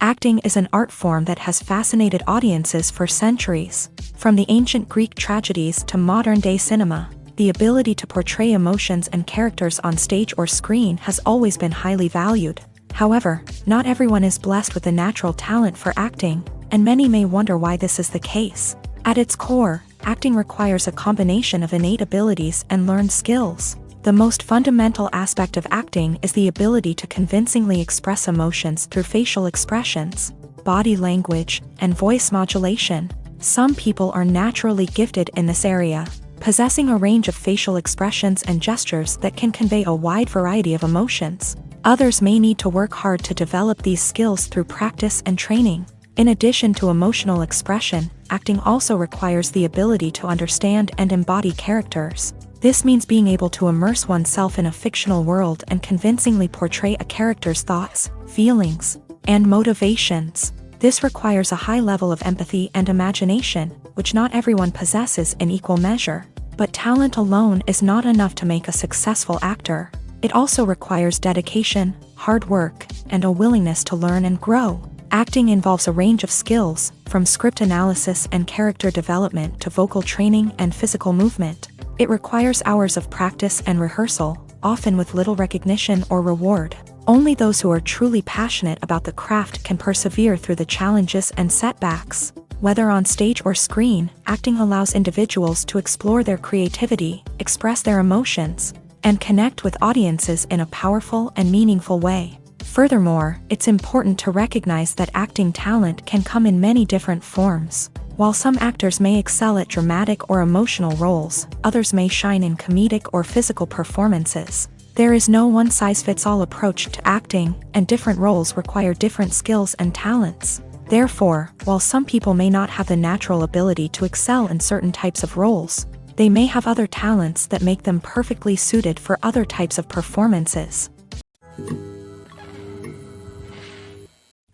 Acting is an art form that has fascinated audiences for centuries. From the ancient Greek tragedies to modern-day cinema, the ability to portray emotions and characters on stage or screen has always been highly valued. However, not everyone is blessed with a natural talent for acting, and many may wonder why this is the case. At its core, acting requires a combination of innate abilities and learned skills. The most fundamental aspect of acting is the ability to convincingly express emotions through facial expressions, body language, and voice modulation. Some people are naturally gifted in this area, possessing a range of facial expressions and gestures that can convey a wide variety of emotions. Others may need to work hard to develop these skills through practice and training. In addition to emotional expression, acting also requires the ability to understand and embody characters. This means being able to immerse oneself in a fictional world and convincingly portray a character's thoughts, feelings, and motivations. This requires a high level of empathy and imagination, which not everyone possesses in equal measure. But talent alone is not enough to make a successful actor. It also requires dedication, hard work, and a willingness to learn and grow. Acting involves a range of skills, from script analysis and character development to vocal training and physical movement. It requires hours of practice and rehearsal, often with little recognition or reward. Only those who are truly passionate about the craft can persevere through the challenges and setbacks. Whether on stage or screen, acting allows individuals to explore their creativity, express their emotions, and connect with audiences in a powerful and meaningful way. Furthermore, it's important to recognize that acting talent can come in many different forms. While some actors may excel at dramatic or emotional roles, others may shine in comedic or physical performances. There is no one-size-fits-all approach to acting, and different roles require different skills and talents. Therefore, while some people may not have the natural ability to excel in certain types of roles, they may have other talents that make them perfectly suited for other types of performances.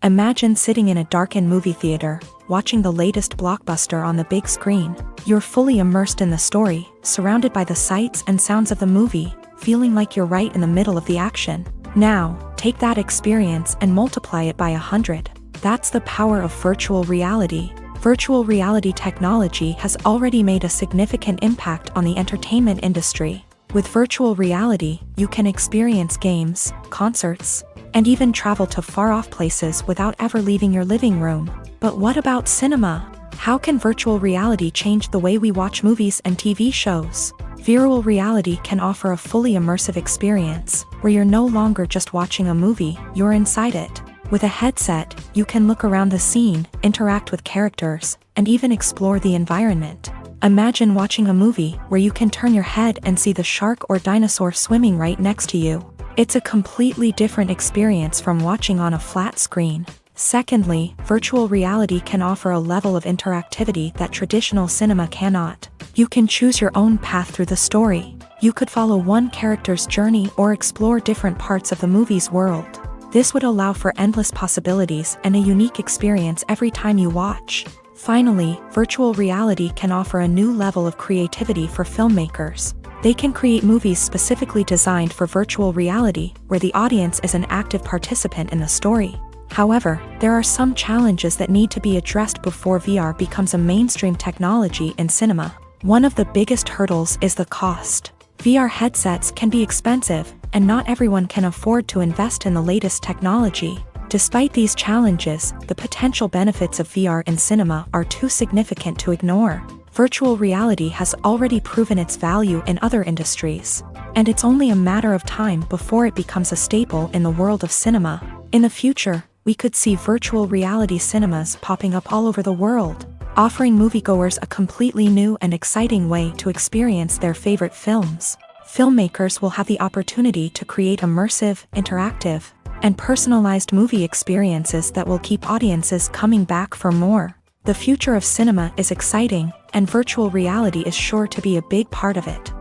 Imagine sitting in a darkened movie theater, watching the latest blockbuster on the big screen. You're fully immersed in the story, surrounded by the sights and sounds of the movie, feeling like you're right in the middle of the action. Now, take that experience and multiply it by 100. That's the power of virtual reality. Virtual reality technology has already made a significant impact on the entertainment industry. With virtual reality, you can experience games, concerts, and even travel to far-off places without ever leaving your living room. But what about cinema? How can virtual reality change the way we watch movies and TV shows? Virtual reality can offer a fully immersive experience, where you're no longer just watching a movie, you're inside it. With a headset, you can look around the scene, interact with characters, and even explore the environment. Imagine watching a movie where you can turn your head and see the shark or dinosaur swimming right next to you. It's a completely different experience from watching on a flat screen. Secondly, virtual reality can offer a level of interactivity that traditional cinema cannot. You can choose your own path through the story. You could follow one character's journey or explore different parts of the movie's world. This would allow for endless possibilities and a unique experience every time you watch. Finally, virtual reality can offer a new level of creativity for filmmakers. They can create movies specifically designed for virtual reality, where the audience is an active participant in the story. However, there are some challenges that need to be addressed before VR becomes a mainstream technology in cinema. One of the biggest hurdles is the cost. VR headsets can be expensive, and not everyone can afford to invest in the latest technology. Despite these challenges, the potential benefits of VR in cinema are too significant to ignore. Virtual reality has already proven its value in other industries, and it's only a matter of time before it becomes a staple in the world of cinema. In the future, we could see virtual reality cinemas popping up all over the world, offering moviegoers a completely new and exciting way to experience their favorite films. Filmmakers will have the opportunity to create immersive, interactive, and personalized movie experiences that will keep audiences coming back for more. The future of cinema is exciting, and virtual reality is sure to be a big part of it.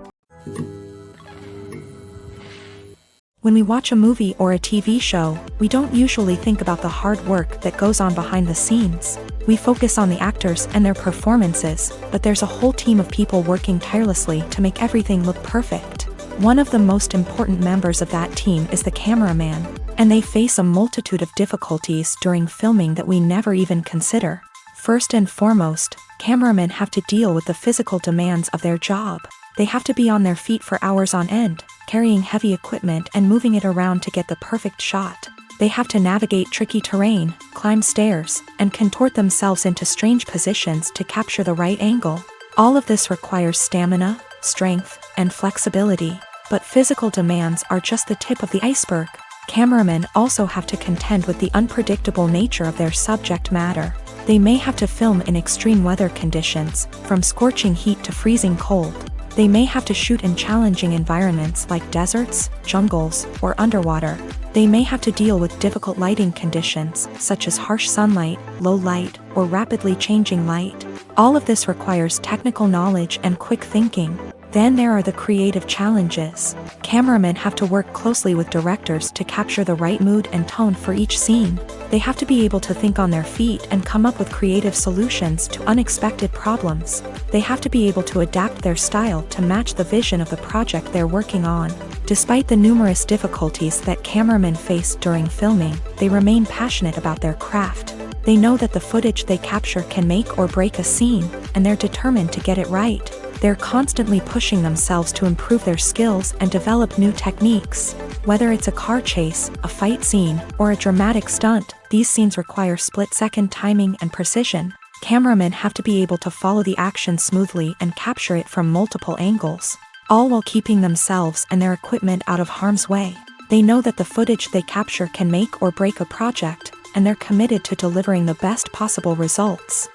When we watch a movie or a TV show, we don't usually think about the hard work that goes on behind the scenes. We focus on the actors and their performances, but there's a whole team of people working tirelessly to make everything look perfect. One of the most important members of that team is the cameraman, and they face a multitude of difficulties during filming that we never even consider. First and foremost, cameramen have to deal with the physical demands of their job. They have to be on their feet for hours on end, carrying heavy equipment and moving it around to get the perfect shot. They have to navigate tricky terrain, climb stairs, and contort themselves into strange positions to capture the right angle. All of this requires stamina, strength, and flexibility. But physical demands are just the tip of the iceberg. Cameramen also have to contend with the unpredictable nature of their subject matter. They may have to film in extreme weather conditions, from scorching heat to freezing cold. They may have to shoot in challenging environments like deserts, jungles, or underwater. They may have to deal with difficult lighting conditions, such as harsh sunlight, low light, or rapidly changing light. All of this requires technical knowledge and quick thinking. Then there are the creative challenges. Cameramen have to work closely with directors to capture the right mood and tone for each scene. They have to be able to think on their feet and come up with creative solutions to unexpected problems. They have to be able to adapt their style to match the vision of the project they're working on. Despite the numerous difficulties that cameramen face during filming, they remain passionate about their craft. They know that the footage they capture can make or break a scene, and they're determined to get it right. They're constantly pushing themselves to improve their skills and develop new techniques. Whether it's a car chase, a fight scene, or a dramatic stunt, these scenes require split-second timing and precision. Cameramen have to be able to follow the action smoothly and capture it from multiple angles, all while keeping themselves and their equipment out of harm's way. They know that the footage they capture can make or break a project, and they're committed to delivering the best possible results.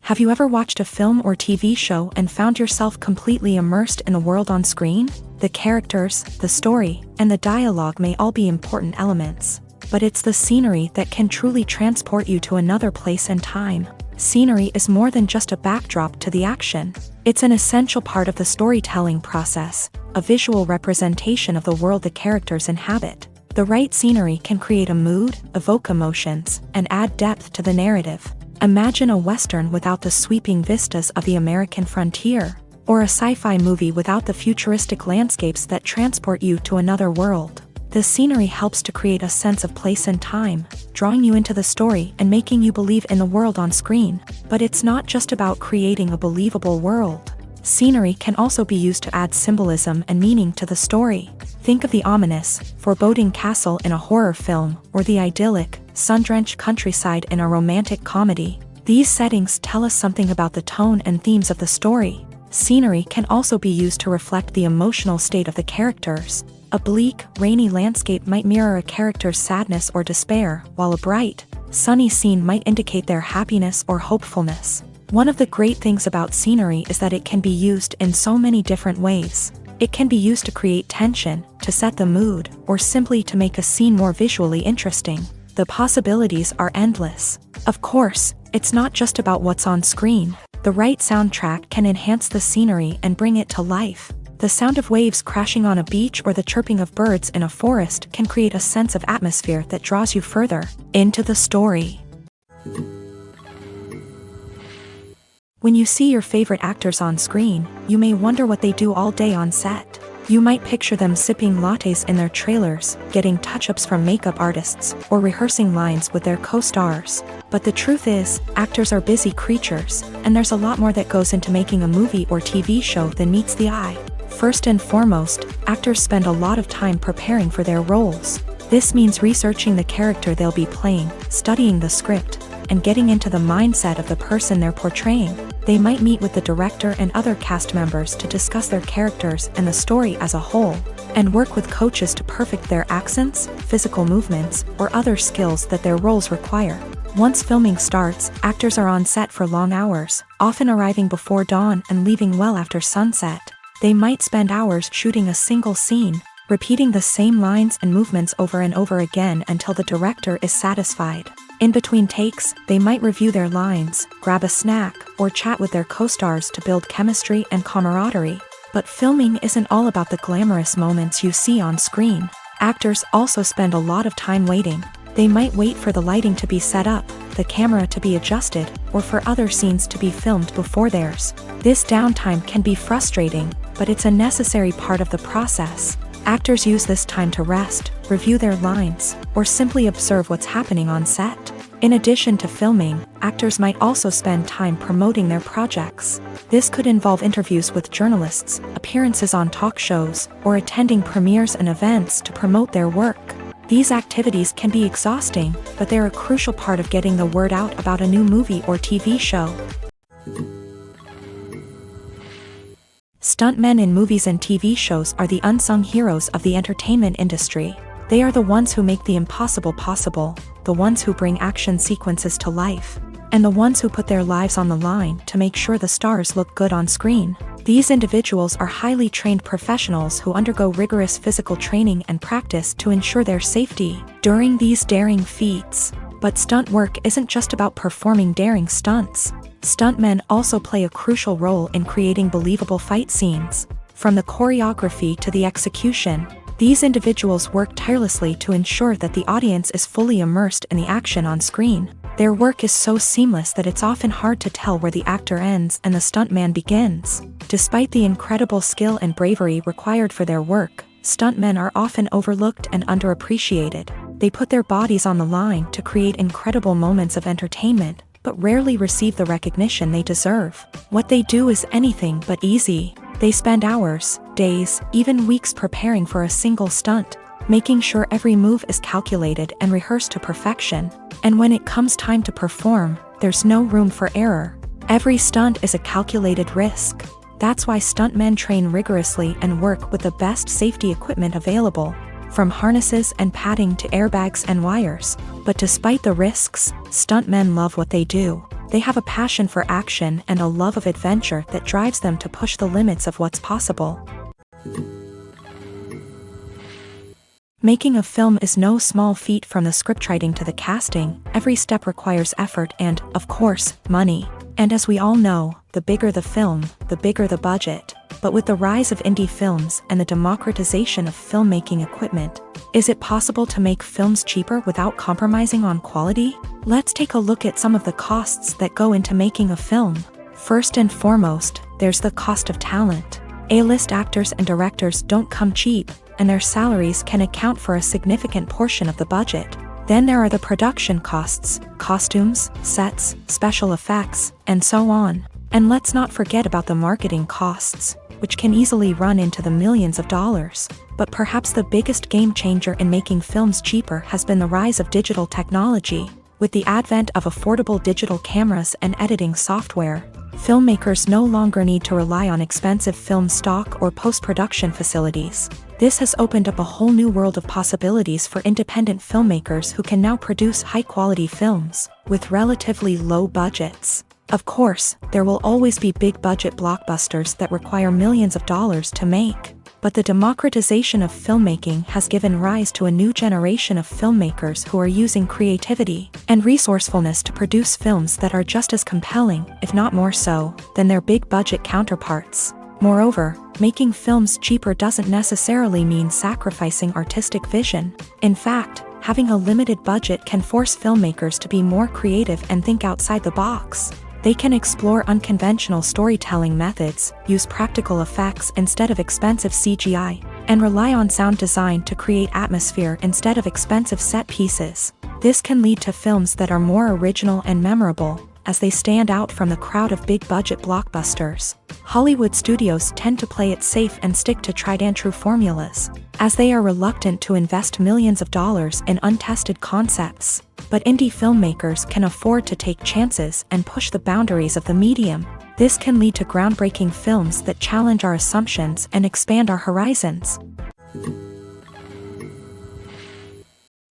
Have you ever watched a film or TV show and found yourself completely immersed in the world on screen? The characters, the story, and the dialogue may all be important elements, but it's the scenery that can truly transport you to another place and time. Scenery is more than just a backdrop to the action. It's an essential part of the storytelling process, a visual representation of the world the characters inhabit. The right scenery can create a mood, evoke emotions, and add depth to the narrative. Imagine a Western without the sweeping vistas of the American frontier, or a sci-fi movie without the futuristic landscapes that transport you to another world. The scenery helps to create a sense of place and time, drawing you into the story and making you believe in the world on screen. But it's not just about creating a believable world. Scenery can also be used to add symbolism and meaning to the story. Think of the ominous, foreboding castle in a horror film, or the idyllic, sun-drenched countryside in a romantic comedy. These settings tell us something about the tone and themes of the story. Scenery can also be used to reflect the emotional state of the characters. A bleak, rainy landscape might mirror a character's sadness or despair, while a bright, sunny scene might indicate their happiness or hopefulness. One of the great things about scenery is that it can be used in so many different ways. It can be used to create tension, to set the mood, or simply to make a scene more visually interesting. The possibilities are endless. Of course, it's not just about what's on screen. The right soundtrack can enhance the scenery and bring it to life. The sound of waves crashing on a beach or the chirping of birds in a forest can create a sense of atmosphere that draws you further into the story. When you see your favorite actors on screen, you may wonder what they do all day on set. You might picture them sipping lattes in their trailers, getting touch-ups from makeup artists, or rehearsing lines with their co-stars. But the truth is, actors are busy creatures, and there's a lot more that goes into making a movie or TV show than meets the eye. First and foremost, actors spend a lot of time preparing for their roles. This means researching the character they'll be playing, studying the script, and getting into the mindset of the person they're portraying. They might meet with the director and other cast members to discuss their characters and the story as a whole, and work with coaches to perfect their accents, physical movements, or other skills that their roles require. Once filming starts, actors are on set for long hours, often arriving before dawn and leaving well after sunset. They might spend hours shooting a single scene, repeating the same lines and movements over and over again until the director is satisfied. In between takes, they might review their lines, grab a snack, or chat with their co-stars to build chemistry and camaraderie. But filming isn't all about the glamorous moments you see on screen. Actors also spend a lot of time waiting. They might wait for the lighting to be set up, the camera to be adjusted, or for other scenes to be filmed before theirs. This downtime can be frustrating, but it's a necessary part of the process. Actors use this time to rest, review their lines, or simply observe what's happening on set. In addition to filming, actors might also spend time promoting their projects. This could involve interviews with journalists, appearances on talk shows, or attending premieres and events to promote their work. These activities can be exhausting, but they're a crucial part of getting the word out about a new movie or TV show. Stuntmen in movies and TV shows are the unsung heroes of the entertainment industry. They are the ones who make the impossible possible, the ones who bring action sequences to life, and the ones who put their lives on the line to make sure the stars look good on screen. These individuals are highly trained professionals who undergo rigorous physical training and practice to ensure their safety during these daring feats. But stunt work isn't just about performing daring stunts. Stuntmen also play a crucial role in creating believable fight scenes. From the choreography to the execution, these individuals work tirelessly to ensure that the audience is fully immersed in the action on screen. Their work is so seamless that it's often hard to tell where the actor ends and the stuntman begins. Despite the incredible skill and bravery required for their work, stuntmen are often overlooked and underappreciated. They put their bodies on the line to create incredible moments of entertainment, but rarely receive the recognition they deserve. What they do is anything but easy. They spend hours, days, even weeks preparing for a single stunt, making sure every move is calculated and rehearsed to perfection. And when it comes time to perform, there's no room for error. Every stunt is a calculated risk. That's why stuntmen train rigorously and work with the best safety equipment available, from harnesses and padding to airbags and wires. But despite the risks, stuntmen love what they do. They have a passion for action and a love of adventure that drives them to push the limits of what's possible. Making a film is no small feat. From the scriptwriting to the casting, every step requires effort and, of course, money. And as we all know, the bigger the film, the bigger the budget. But with the rise of indie films and the democratization of filmmaking equipment, is it possible to make films cheaper without compromising on quality? Let's take a look at some of the costs that go into making a film. First and foremost, there's the cost of talent. A-list actors and directors don't come cheap, and their salaries can account for a significant portion of the budget. Then there are the production costs, costumes, sets, special effects, and so on. And let's not forget about the marketing costs, which can easily run into the millions of dollars. But perhaps the biggest game changer in making films cheaper has been the rise of digital technology. With the advent of affordable digital cameras and editing software, filmmakers no longer need to rely on expensive film stock or post-production facilities. This has opened up a whole new world of possibilities for independent filmmakers who can now produce high-quality films with relatively low budgets. Of course, there will always be big-budget blockbusters that require millions of dollars to make. But the democratization of filmmaking has given rise to a new generation of filmmakers who are using creativity and resourcefulness to produce films that are just as compelling, if not more so, than their big-budget counterparts. Moreover, making films cheaper doesn't necessarily mean sacrificing artistic vision. In fact, having a limited budget can force filmmakers to be more creative and think outside the box. They can explore unconventional storytelling methods, use practical effects instead of expensive CGI, and rely on sound design to create atmosphere instead of expensive set pieces. This can lead to films that are more original and memorable, as they stand out from the crowd of big-budget blockbusters. Hollywood studios tend to play it safe and stick to tried-and-true formulas, as they are reluctant to invest millions of dollars in untested concepts. But indie filmmakers can afford to take chances and push the boundaries of the medium. This can lead to groundbreaking films that challenge our assumptions and expand our horizons.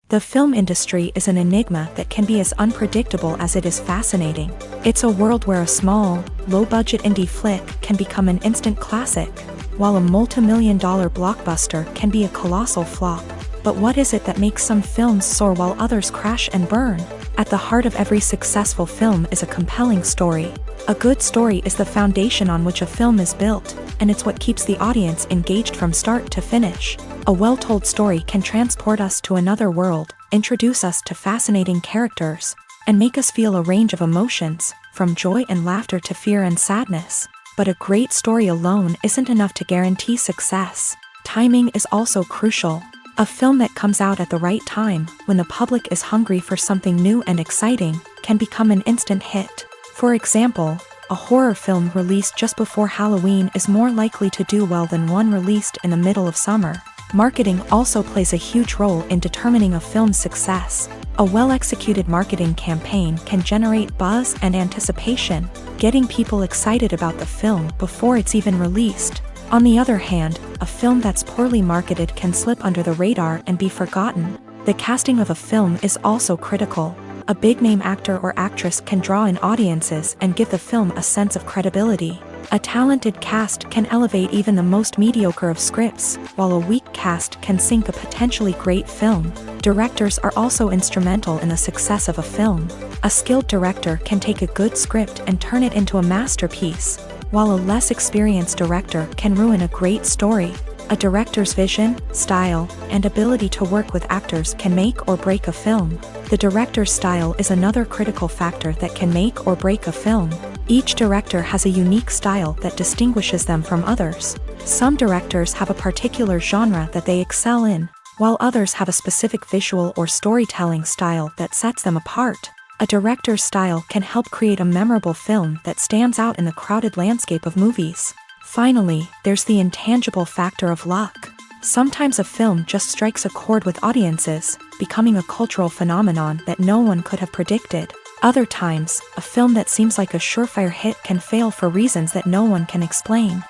The film industry is an enigma that can be as unpredictable as it is fascinating. It's a world where a small, low-budget indie flick can become an instant classic, while a multi-million-dollar blockbuster can be a colossal flop. But what is it that makes some films soar while others crash and burn? At the heart of every successful film is a compelling story. A good story is the foundation on which a film is built, and it's what keeps the audience engaged from start to finish. A well-told story can transport us to another world, introduce us to fascinating characters, and make us feel a range of emotions, from joy and laughter to fear and sadness. But a great story alone isn't enough to guarantee success. Timing is also crucial. A film that comes out at the right time, when the public is hungry for something new and exciting, can become an instant hit. For example, a horror film released just before Halloween is more likely to do well than one released in the middle of summer. Marketing also plays a huge role in determining a film's success. A well-executed marketing campaign can generate buzz and anticipation, getting people excited about the film before it's even released. On the other hand, a film that's poorly marketed can slip under the radar and be forgotten. The casting of a film is also critical. A big-name actor or actress can draw in audiences and give the film a sense of credibility. A talented cast can elevate even the most mediocre of scripts, while a weak cast can sink a potentially great film. Directors are also instrumental in the success of a film. A skilled director can take a good script and turn it into a masterpiece, while a less experienced director can ruin a great story. A director's vision, style, and ability to work with actors can make or break a film. The director's style is another critical factor that can make or break a film. Each director has a unique style that distinguishes them from others. Some directors have a particular genre that they excel in, while others have a specific visual or storytelling style that sets them apart. A director's style can help create a memorable film that stands out in the crowded landscape of movies. Finally, there's the intangible factor of luck. Sometimes a film just strikes a chord with audiences, becoming a cultural phenomenon that no one could have predicted. Other times, a film that seems like a surefire hit can fail for reasons that no one can explain.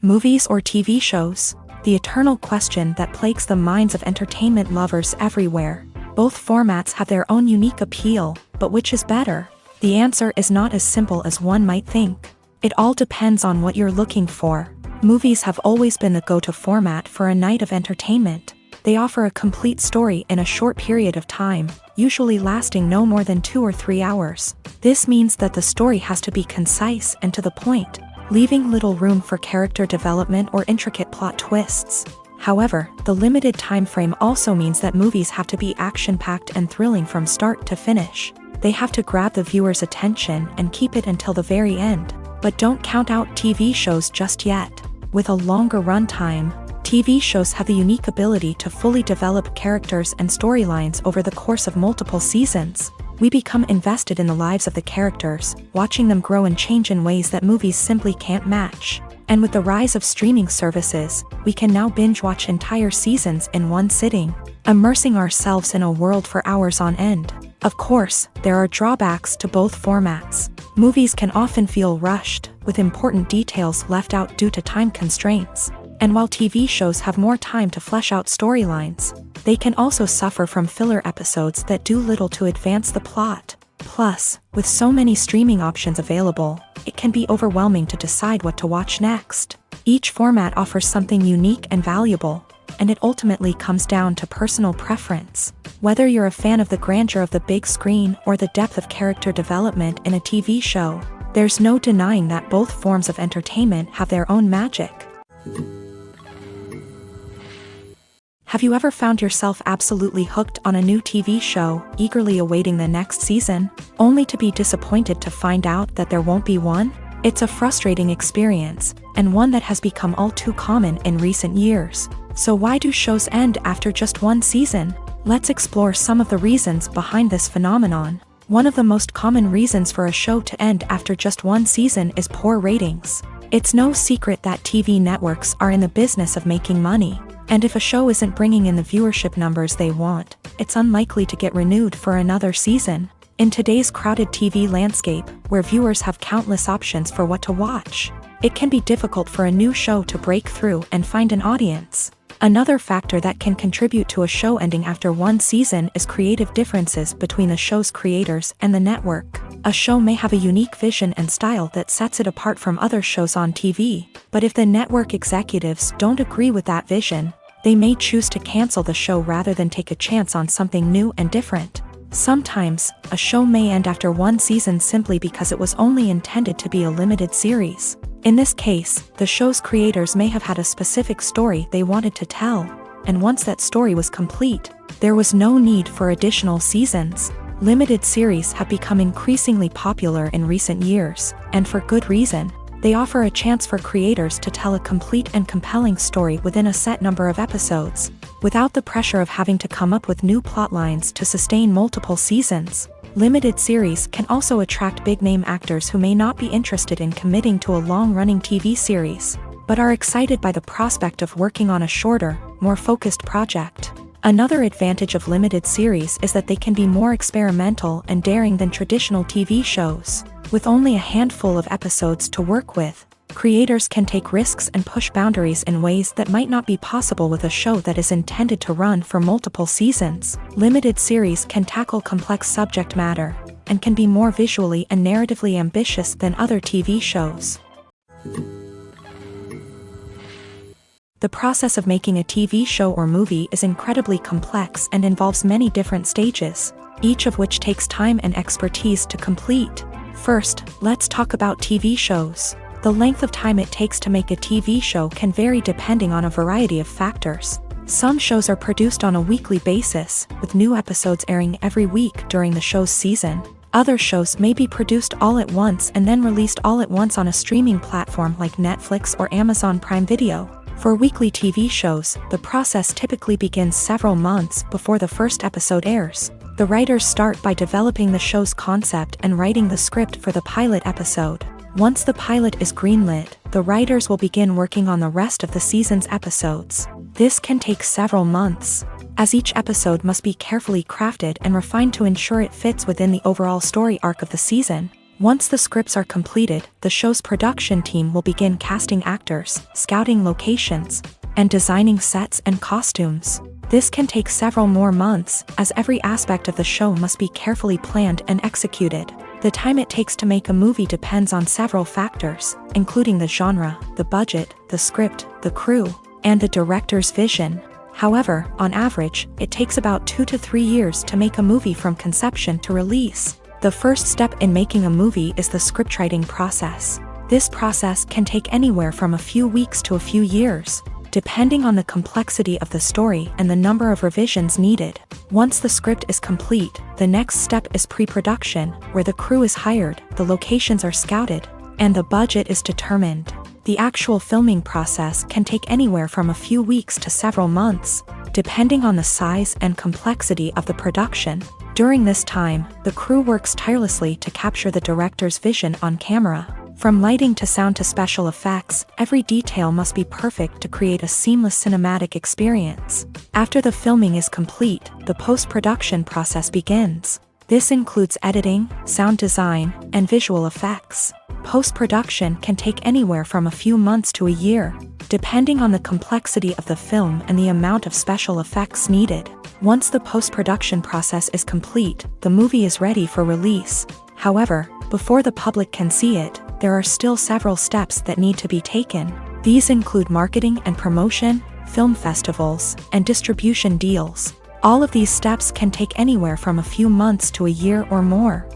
Movies or TV shows? The eternal question that plagues the minds of entertainment lovers everywhere. Both formats have their own unique appeal, but which is better? The answer is not as simple as one might think. It all depends on what you're looking for. Movies have always been the go-to format for a night of entertainment. They offer a complete story in a short period of time, usually lasting no more than 2 or 3 hours. This means that the story has to be concise and to the point, leaving little room for character development or intricate plot twists. However, the limited time frame also means that movies have to be action-packed and thrilling from start to finish. They have to grab the viewer's attention and keep it until the very end. But don't count out TV shows just yet. With a longer runtime, TV shows have the unique ability to fully develop characters and storylines over the course of multiple seasons. We become invested in the lives of the characters, watching them grow and change in ways that movies simply can't match. And with the rise of streaming services, we can now binge-watch entire seasons in one sitting, immersing ourselves in a world for hours on end. Of course, there are drawbacks to both formats. Movies can often feel rushed, with important details left out due to time constraints. And while TV shows have more time to flesh out storylines, they can also suffer from filler episodes that do little to advance the plot. Plus, with so many streaming options available, it can be overwhelming to decide what to watch next. Each format offers something unique and valuable, and it ultimately comes down to personal preference. Whether you're a fan of the grandeur of the big screen or the depth of character development in a TV show, there's no denying that both forms of entertainment have their own magic. Have you ever found yourself absolutely hooked on a new TV show, eagerly awaiting the next season, only to be disappointed to find out that there won't be one? It's a frustrating experience, and one that has become all too common in recent years. So why do shows end after just one season? Let's explore some of the reasons behind this phenomenon. One of the most common reasons for a show to end after just one season is poor ratings. It's no secret that TV networks are in the business of making money. And if a show isn't bringing in the viewership numbers they want, it's unlikely to get renewed for another season. In today's crowded TV landscape, where viewers have countless options for what to watch, it can be difficult for a new show to break through and find an audience. Another factor that can contribute to a show ending after one season is creative differences between the show's creators and the network. A show may have a unique vision and style that sets it apart from other shows on TV, but if the network executives don't agree with that vision, they may choose to cancel the show rather than take a chance on something new and different. Sometimes, a show may end after one season simply because it was only intended to be a limited series. In this case, the show's creators may have had a specific story they wanted to tell, and once that story was complete, there was no need for additional seasons. Limited series have become increasingly popular in recent years, and for good reason. They offer a chance for creators to tell a complete and compelling story within a set number of episodes, without the pressure of having to come up with new plotlines to sustain multiple seasons. Limited series can also attract big-name actors who may not be interested in committing to a long-running TV series, but are excited by the prospect of working on a shorter, more focused project. Another advantage of limited series is that they can be more experimental and daring than traditional TV shows. With only a handful of episodes to work with, creators can take risks and push boundaries in ways that might not be possible with a show that is intended to run for multiple seasons. Limited series can tackle complex subject matter, and can be more visually and narratively ambitious than other TV shows. The process of making a TV show or movie is incredibly complex and involves many different stages, each of which takes time and expertise to complete. First, let's talk about TV shows. The length of time it takes to make a TV show can vary depending on a variety of factors. Some shows are produced on a weekly basis, with new episodes airing every week during the show's season. Other shows may be produced all at once and then released all at once on a streaming platform like Netflix or Amazon Prime Video. For weekly TV shows, the process typically begins several months before the first episode airs. The writers start by developing the show's concept and writing the script for the pilot episode. Once the pilot is greenlit, the writers will begin working on the rest of the season's episodes. This can take several months, as each episode must be carefully crafted and refined to ensure it fits within the overall story arc of the season. Once the scripts are completed, the show's production team will begin casting actors, scouting locations, and designing sets and costumes. This can take several more months, as every aspect of the show must be carefully planned and executed. The time it takes to make a movie depends on several factors, including the genre, the budget, the script, the crew, and the director's vision. However, on average, it takes about 2 to 3 years to make a movie from conception to release. The first step in making a movie is the scriptwriting process. This process can take anywhere from a few weeks to a few years, depending on the complexity of the story and the number of revisions needed. Once the script is complete, the next step is pre-production, where the crew is hired, the locations are scouted, and the budget is determined. The actual filming process can take anywhere from a few weeks to several months, depending on the size and complexity of the production. During this time, the crew works tirelessly to capture the director's vision on camera. From lighting to sound to special effects, every detail must be perfect to create a seamless cinematic experience. After the filming is complete, the post-production process begins. This includes editing, sound design, and visual effects. Post-production can take anywhere from a few months to a year, depending on the complexity of the film and the amount of special effects needed. Once the post-production process is complete, the movie is ready for release. However, before the public can see it, there are still several steps that need to be taken. These include marketing and promotion, film festivals, and distribution deals. All of these steps can take anywhere from a few months to a year or more.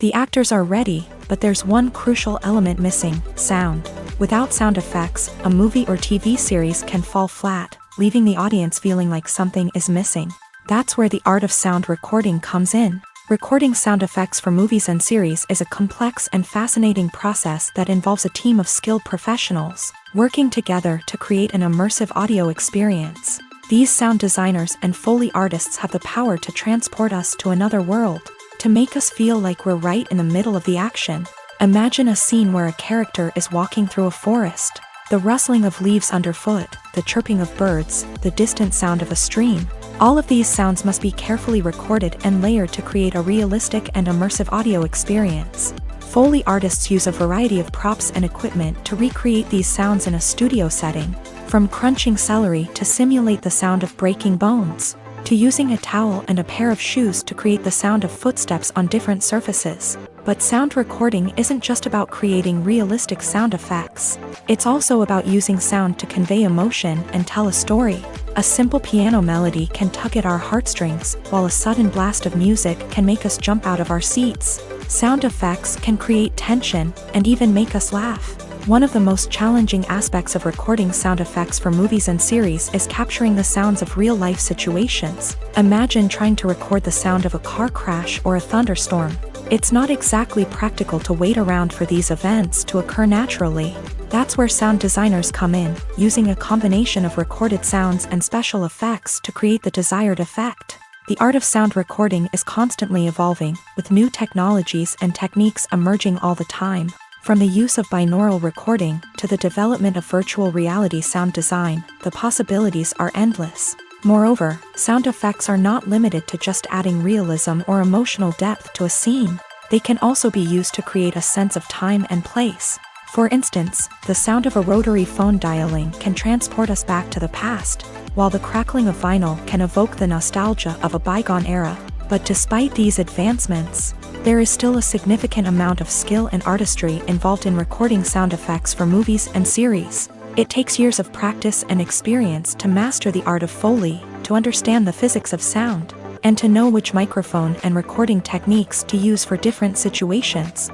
The actors are ready, but there's one crucial element missing: sound. Without sound effects, a movie or TV series can fall flat, leaving the audience feeling like something is missing. That's where the art of sound recording comes in. Recording sound effects for movies and series is a complex and fascinating process that involves a team of skilled professionals working together to create an immersive audio experience. These sound designers and Foley artists have the power to transport us to another world, to make us feel like we're right in the middle of the action. Imagine a scene where a character is walking through a forest. The rustling of leaves underfoot, the chirping of birds, the distant sound of a stream. All of these sounds must be carefully recorded and layered to create a realistic and immersive audio experience. Foley artists use a variety of props and equipment to recreate these sounds in a studio setting, from crunching celery to simulate the sound of breaking bones, to using a towel and a pair of shoes to create the sound of footsteps on different surfaces. But sound recording isn't just about creating realistic sound effects. It's also about using sound to convey emotion and tell a story. A simple piano melody can tug at our heartstrings, while a sudden blast of music can make us jump out of our seats. Sound effects can create tension and even make us laugh. One of the most challenging aspects of recording sound effects for movies and series is capturing the sounds of real-life situations. Imagine trying to record the sound of a car crash or a thunderstorm. It's not exactly practical to wait around for these events to occur naturally. That's where sound designers come in, using a combination of recorded sounds and special effects to create the desired effect. The art of sound recording is constantly evolving, with new technologies and techniques emerging all the time. From the use of binaural recording to the development of virtual reality sound design, the possibilities are endless. Moreover, sound effects are not limited to just adding realism or emotional depth to a scene. They can also be used to create a sense of time and place. For instance, the sound of a rotary phone dialing can transport us back to the past, while the crackling of vinyl can evoke the nostalgia of a bygone era. But despite these advancements, there is still a significant amount of skill and artistry involved in recording sound effects for movies and series. It takes years of practice and experience to master the art of Foley, to understand the physics of sound, and to know which microphone and recording techniques to use for different situations.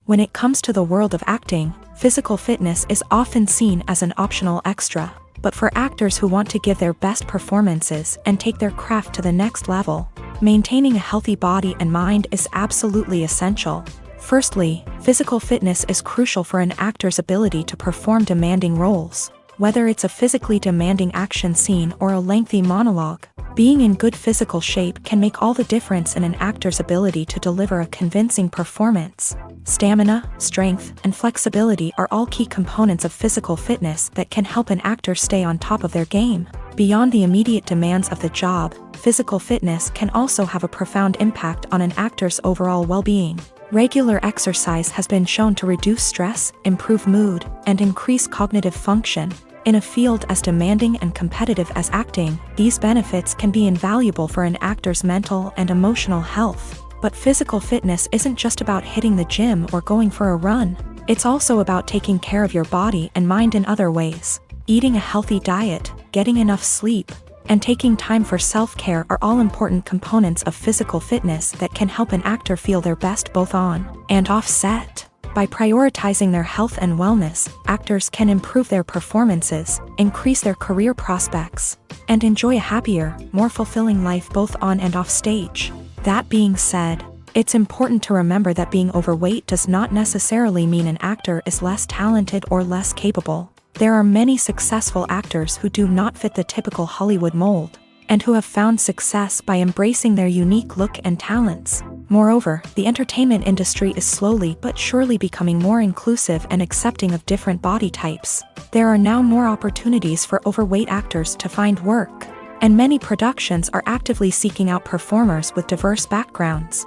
When it comes to the world of acting, physical fitness is often seen as an optional extra. But for actors who want to give their best performances and take their craft to the next level, maintaining a healthy body and mind is absolutely essential. Firstly, physical fitness is crucial for an actor's ability to perform demanding roles. Whether it's a physically demanding action scene or a lengthy monologue, being in good physical shape can make all the difference in an actor's ability to deliver a convincing performance. Stamina, strength, and flexibility are all key components of physical fitness that can help an actor stay on top of their game. Beyond the immediate demands of the job, physical fitness can also have a profound impact on an actor's overall well-being. Regular exercise has been shown to reduce stress, improve mood, and increase cognitive function. In a field as demanding and competitive as acting, these benefits can be invaluable for an actor's mental and emotional health. But physical fitness isn't just about hitting the gym or going for a run. It's also about taking care of your body and mind in other ways. Eating a healthy diet, getting enough sleep, and taking time for self-care are all important components of physical fitness that can help an actor feel their best both on and off set. By prioritizing their health and wellness, actors can improve their performances, increase their career prospects, and enjoy a happier, more fulfilling life both on and off stage. That being said, it's important to remember that being overweight does not necessarily mean an actor is less talented or less capable. There are many successful actors who do not fit the typical Hollywood mold, and who have found success by embracing their unique look and talents. Moreover, the entertainment industry is slowly but surely becoming more inclusive and accepting of different body types. There are now more opportunities for overweight actors to find work, and many productions are actively seeking out performers with diverse backgrounds.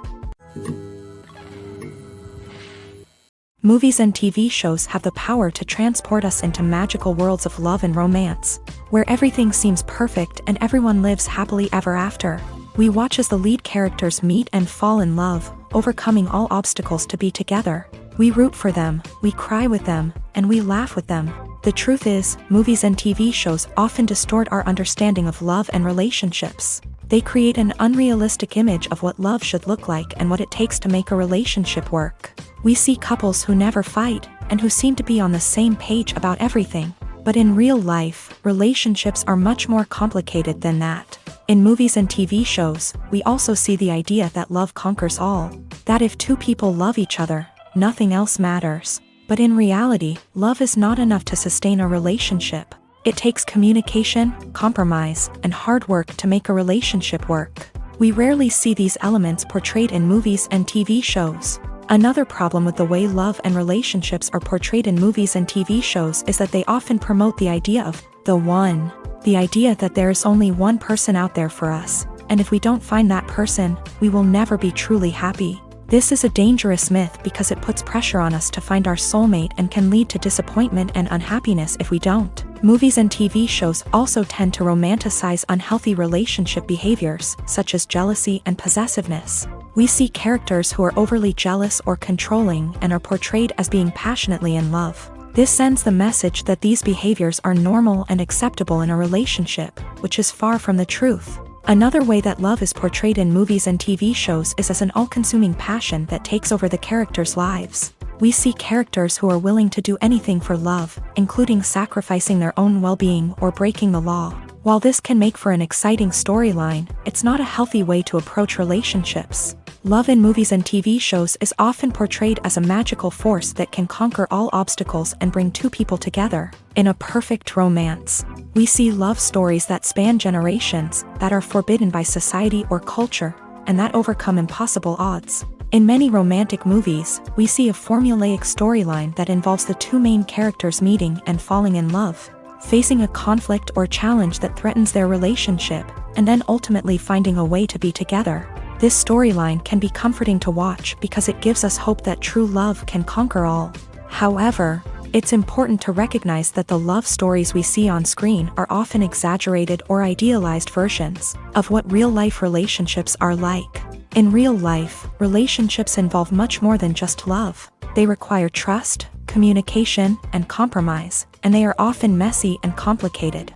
Movies and TV shows have the power to transport us into magical worlds of love and romance, where everything seems perfect and everyone lives happily ever after. We watch as the lead characters meet and fall in love, overcoming all obstacles to be together. We root for them, we cry with them, and we laugh with them. The truth is, movies and TV shows often distort our understanding of love and relationships. They create an unrealistic image of what love should look like and what it takes to make a relationship work. We see couples who never fight, and who seem to be on the same page about everything. But in real life, relationships are much more complicated than that. In movies and TV shows, we also see the idea that love conquers all. That if two people love each other, nothing else matters. But in reality, love is not enough to sustain a relationship. It takes communication, compromise, and hard work to make a relationship work. We rarely see these elements portrayed in movies and TV shows. Another problem with the way love and relationships are portrayed in movies and TV shows is that they often promote the idea of the one. The idea that there is only one person out there for us, and if we don't find that person, we will never be truly happy. This is a dangerous myth because it puts pressure on us to find our soulmate and can lead to disappointment and unhappiness if we don't. Movies and TV shows also tend to romanticize unhealthy relationship behaviors, such as jealousy and possessiveness. We see characters who are overly jealous or controlling and are portrayed as being passionately in love. This sends the message that these behaviors are normal and acceptable in a relationship, which is far from the truth. Another way that love is portrayed in movies and TV shows is as an all-consuming passion that takes over the characters' lives. We see characters who are willing to do anything for love, including sacrificing their own well-being or breaking the law. While this can make for an exciting storyline, it's not a healthy way to approach relationships. Love in movies and TV shows is often portrayed as a magical force that can conquer all obstacles and bring two people together in a perfect romance. We see love stories that span generations, that are forbidden by society or culture, and that overcome impossible odds. In many romantic movies, we see a formulaic storyline that involves the two main characters meeting and falling in love, facing a conflict or challenge that threatens their relationship, and then ultimately finding a way to be together. This storyline can be comforting to watch because it gives us hope that true love can conquer all. However, it's important to recognize that the love stories we see on screen are often exaggerated or idealized versions of what real-life relationships are like. In real life, relationships involve much more than just love. They require trust, communication, and compromise, and they are often messy and complicated.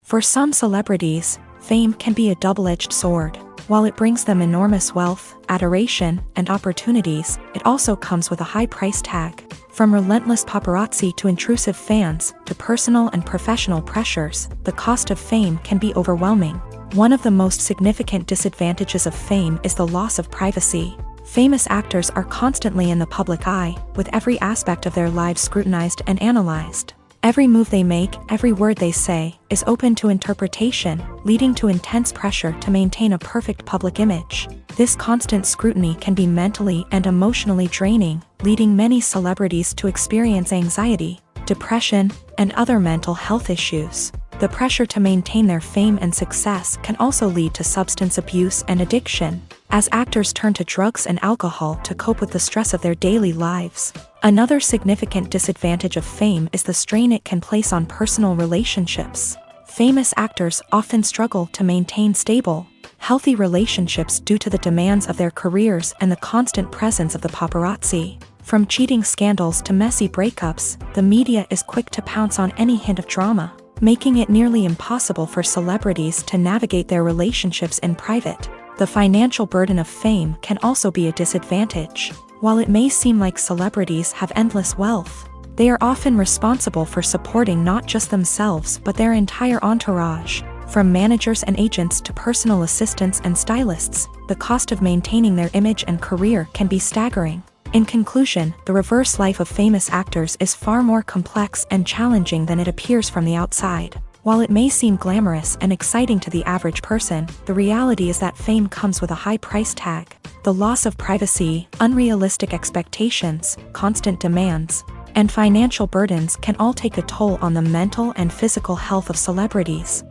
For some celebrities, fame can be a double-edged sword. While it brings them enormous wealth, adoration, and opportunities, it also comes with a high price tag. From relentless paparazzi to intrusive fans, to personal and professional pressures, the cost of fame can be overwhelming. One of the most significant disadvantages of fame is the loss of privacy. Famous actors are constantly in the public eye, with every aspect of their lives scrutinized and analyzed. Every move they make, every word they say, is open to interpretation, leading to intense pressure to maintain a perfect public image. This constant scrutiny can be mentally and emotionally draining, leading many celebrities to experience anxiety, depression, and other mental health issues. The pressure to maintain their fame and success can also lead to substance abuse and addiction. as actors turn to drugs and alcohol to cope with the stress of their daily lives. Another significant disadvantage of fame is the strain it can place on personal relationships. Famous actors often struggle to maintain stable, healthy relationships due to the demands of their careers and the constant presence of the paparazzi. From cheating scandals to messy breakups, the media is quick to pounce on any hint of drama, making it nearly impossible for celebrities to navigate their relationships in private. The financial burden of fame can also be a disadvantage. While it may seem like celebrities have endless wealth, they are often responsible for supporting not just themselves but their entire entourage. From managers and agents to personal assistants and stylists, the cost of maintaining their image and career can be staggering. In conclusion, the reverse life of famous actors is far more complex and challenging than it appears from the outside. While it may seem glamorous and exciting to the average person, the reality is that fame comes with a high price tag. The loss of privacy, unrealistic expectations, constant demands, and financial burdens can all take a toll on the mental and physical health of celebrities.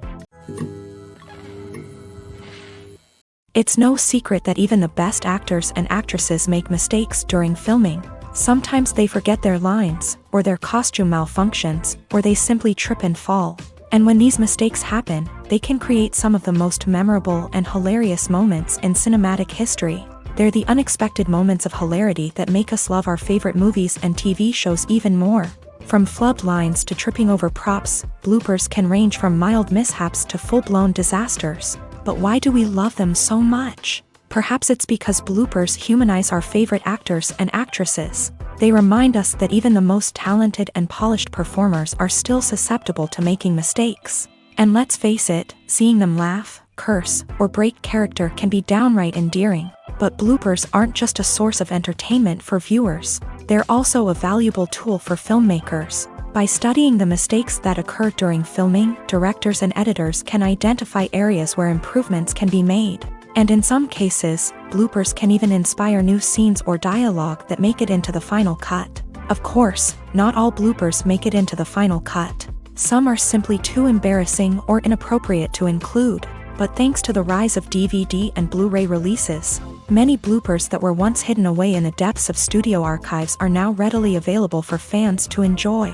It's no secret that even the best actors and actresses make mistakes during filming. Sometimes they forget their lines, or their costume malfunctions, or they simply trip and fall. And when these mistakes happen, they can create some of the most memorable and hilarious moments in cinematic history. They're the unexpected moments of hilarity that make us love our favorite movies and TV shows even more. From flubbed lines to tripping over props, bloopers can range from mild mishaps to full-blown disasters. But why do we love them so much? Perhaps it's because bloopers humanize our favorite actors and actresses. They remind us that even the most talented and polished performers are still susceptible to making mistakes. And let's face it, seeing them laugh, curse, or break character can be downright endearing. But bloopers aren't just a source of entertainment for viewers. They're also a valuable tool for filmmakers. By studying the mistakes that occur during filming, directors and editors can identify areas where improvements can be made. And in some cases, bloopers can even inspire new scenes or dialogue that make it into the final cut. Of course, not all bloopers make it into the final cut. Some are simply too embarrassing or inappropriate to include. But thanks to the rise of DVD and Blu-ray releases, many bloopers that were once hidden away in the depths of studio archives are now readily available for fans to enjoy.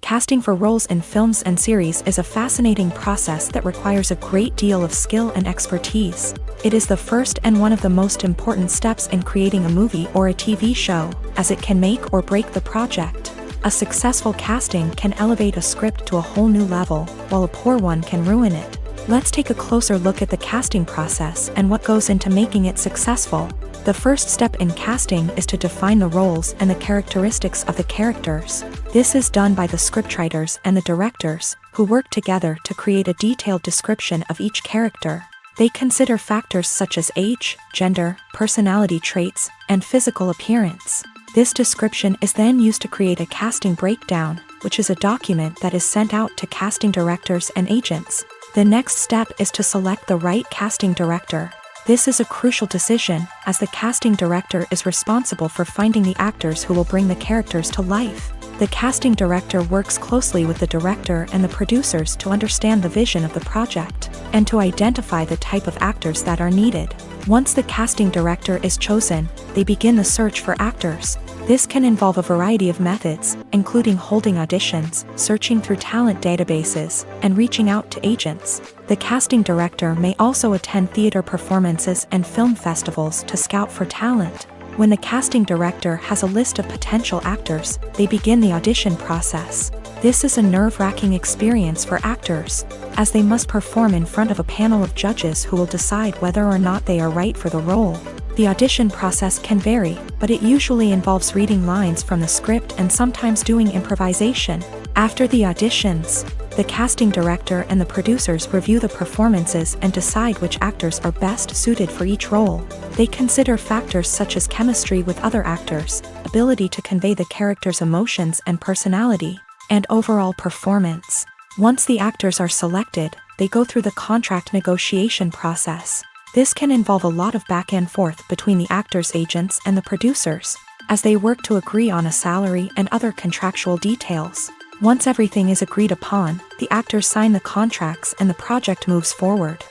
Casting for roles in films and series is a fascinating process that requires a great deal of skill and expertise. It is the first and one of the most important steps in creating a movie or a TV show, as it can make or break the project. A successful casting can elevate a script to a whole new level, while a poor one can ruin it. Let's take a closer look at the casting process and what goes into making it successful. The first step in casting is to define the roles and the characteristics of the characters. This is done by the scriptwriters and the directors, who work together to create a detailed description of each character. They consider factors such as age, gender, personality traits, and physical appearance. This description is then used to create a casting breakdown, which is a document that is sent out to casting directors and agents. The next step is to select the right casting director. This is a crucial decision, as the casting director is responsible for finding the actors who will bring the characters to life. The casting director works closely with the director and the producers to understand the vision of the project, and to identify the type of actors that are needed. Once the casting director is chosen, they begin the search for actors. This can involve a variety of methods, including holding auditions, searching through talent databases, and reaching out to agents. The casting director may also attend theater performances and film festivals to scout for talent. When the casting director has a list of potential actors, they begin the audition process. This is a nerve-wracking experience for actors, as they must perform in front of a panel of judges who will decide whether or not they are right for the role. The audition process can vary, but it usually involves reading lines from the script and sometimes doing improvisation. After the auditions, the casting director and the producers review the performances and decide which actors are best suited for each role. They consider factors such as chemistry with other actors, ability to convey the character's emotions and personality, and overall performance. Once the actors are selected, they go through the contract negotiation process. This can involve a lot of back and forth between the actors' agents and the producers, as they work to agree on a salary and other contractual details. Once everything is agreed upon, the actors sign the contracts and the project moves forward.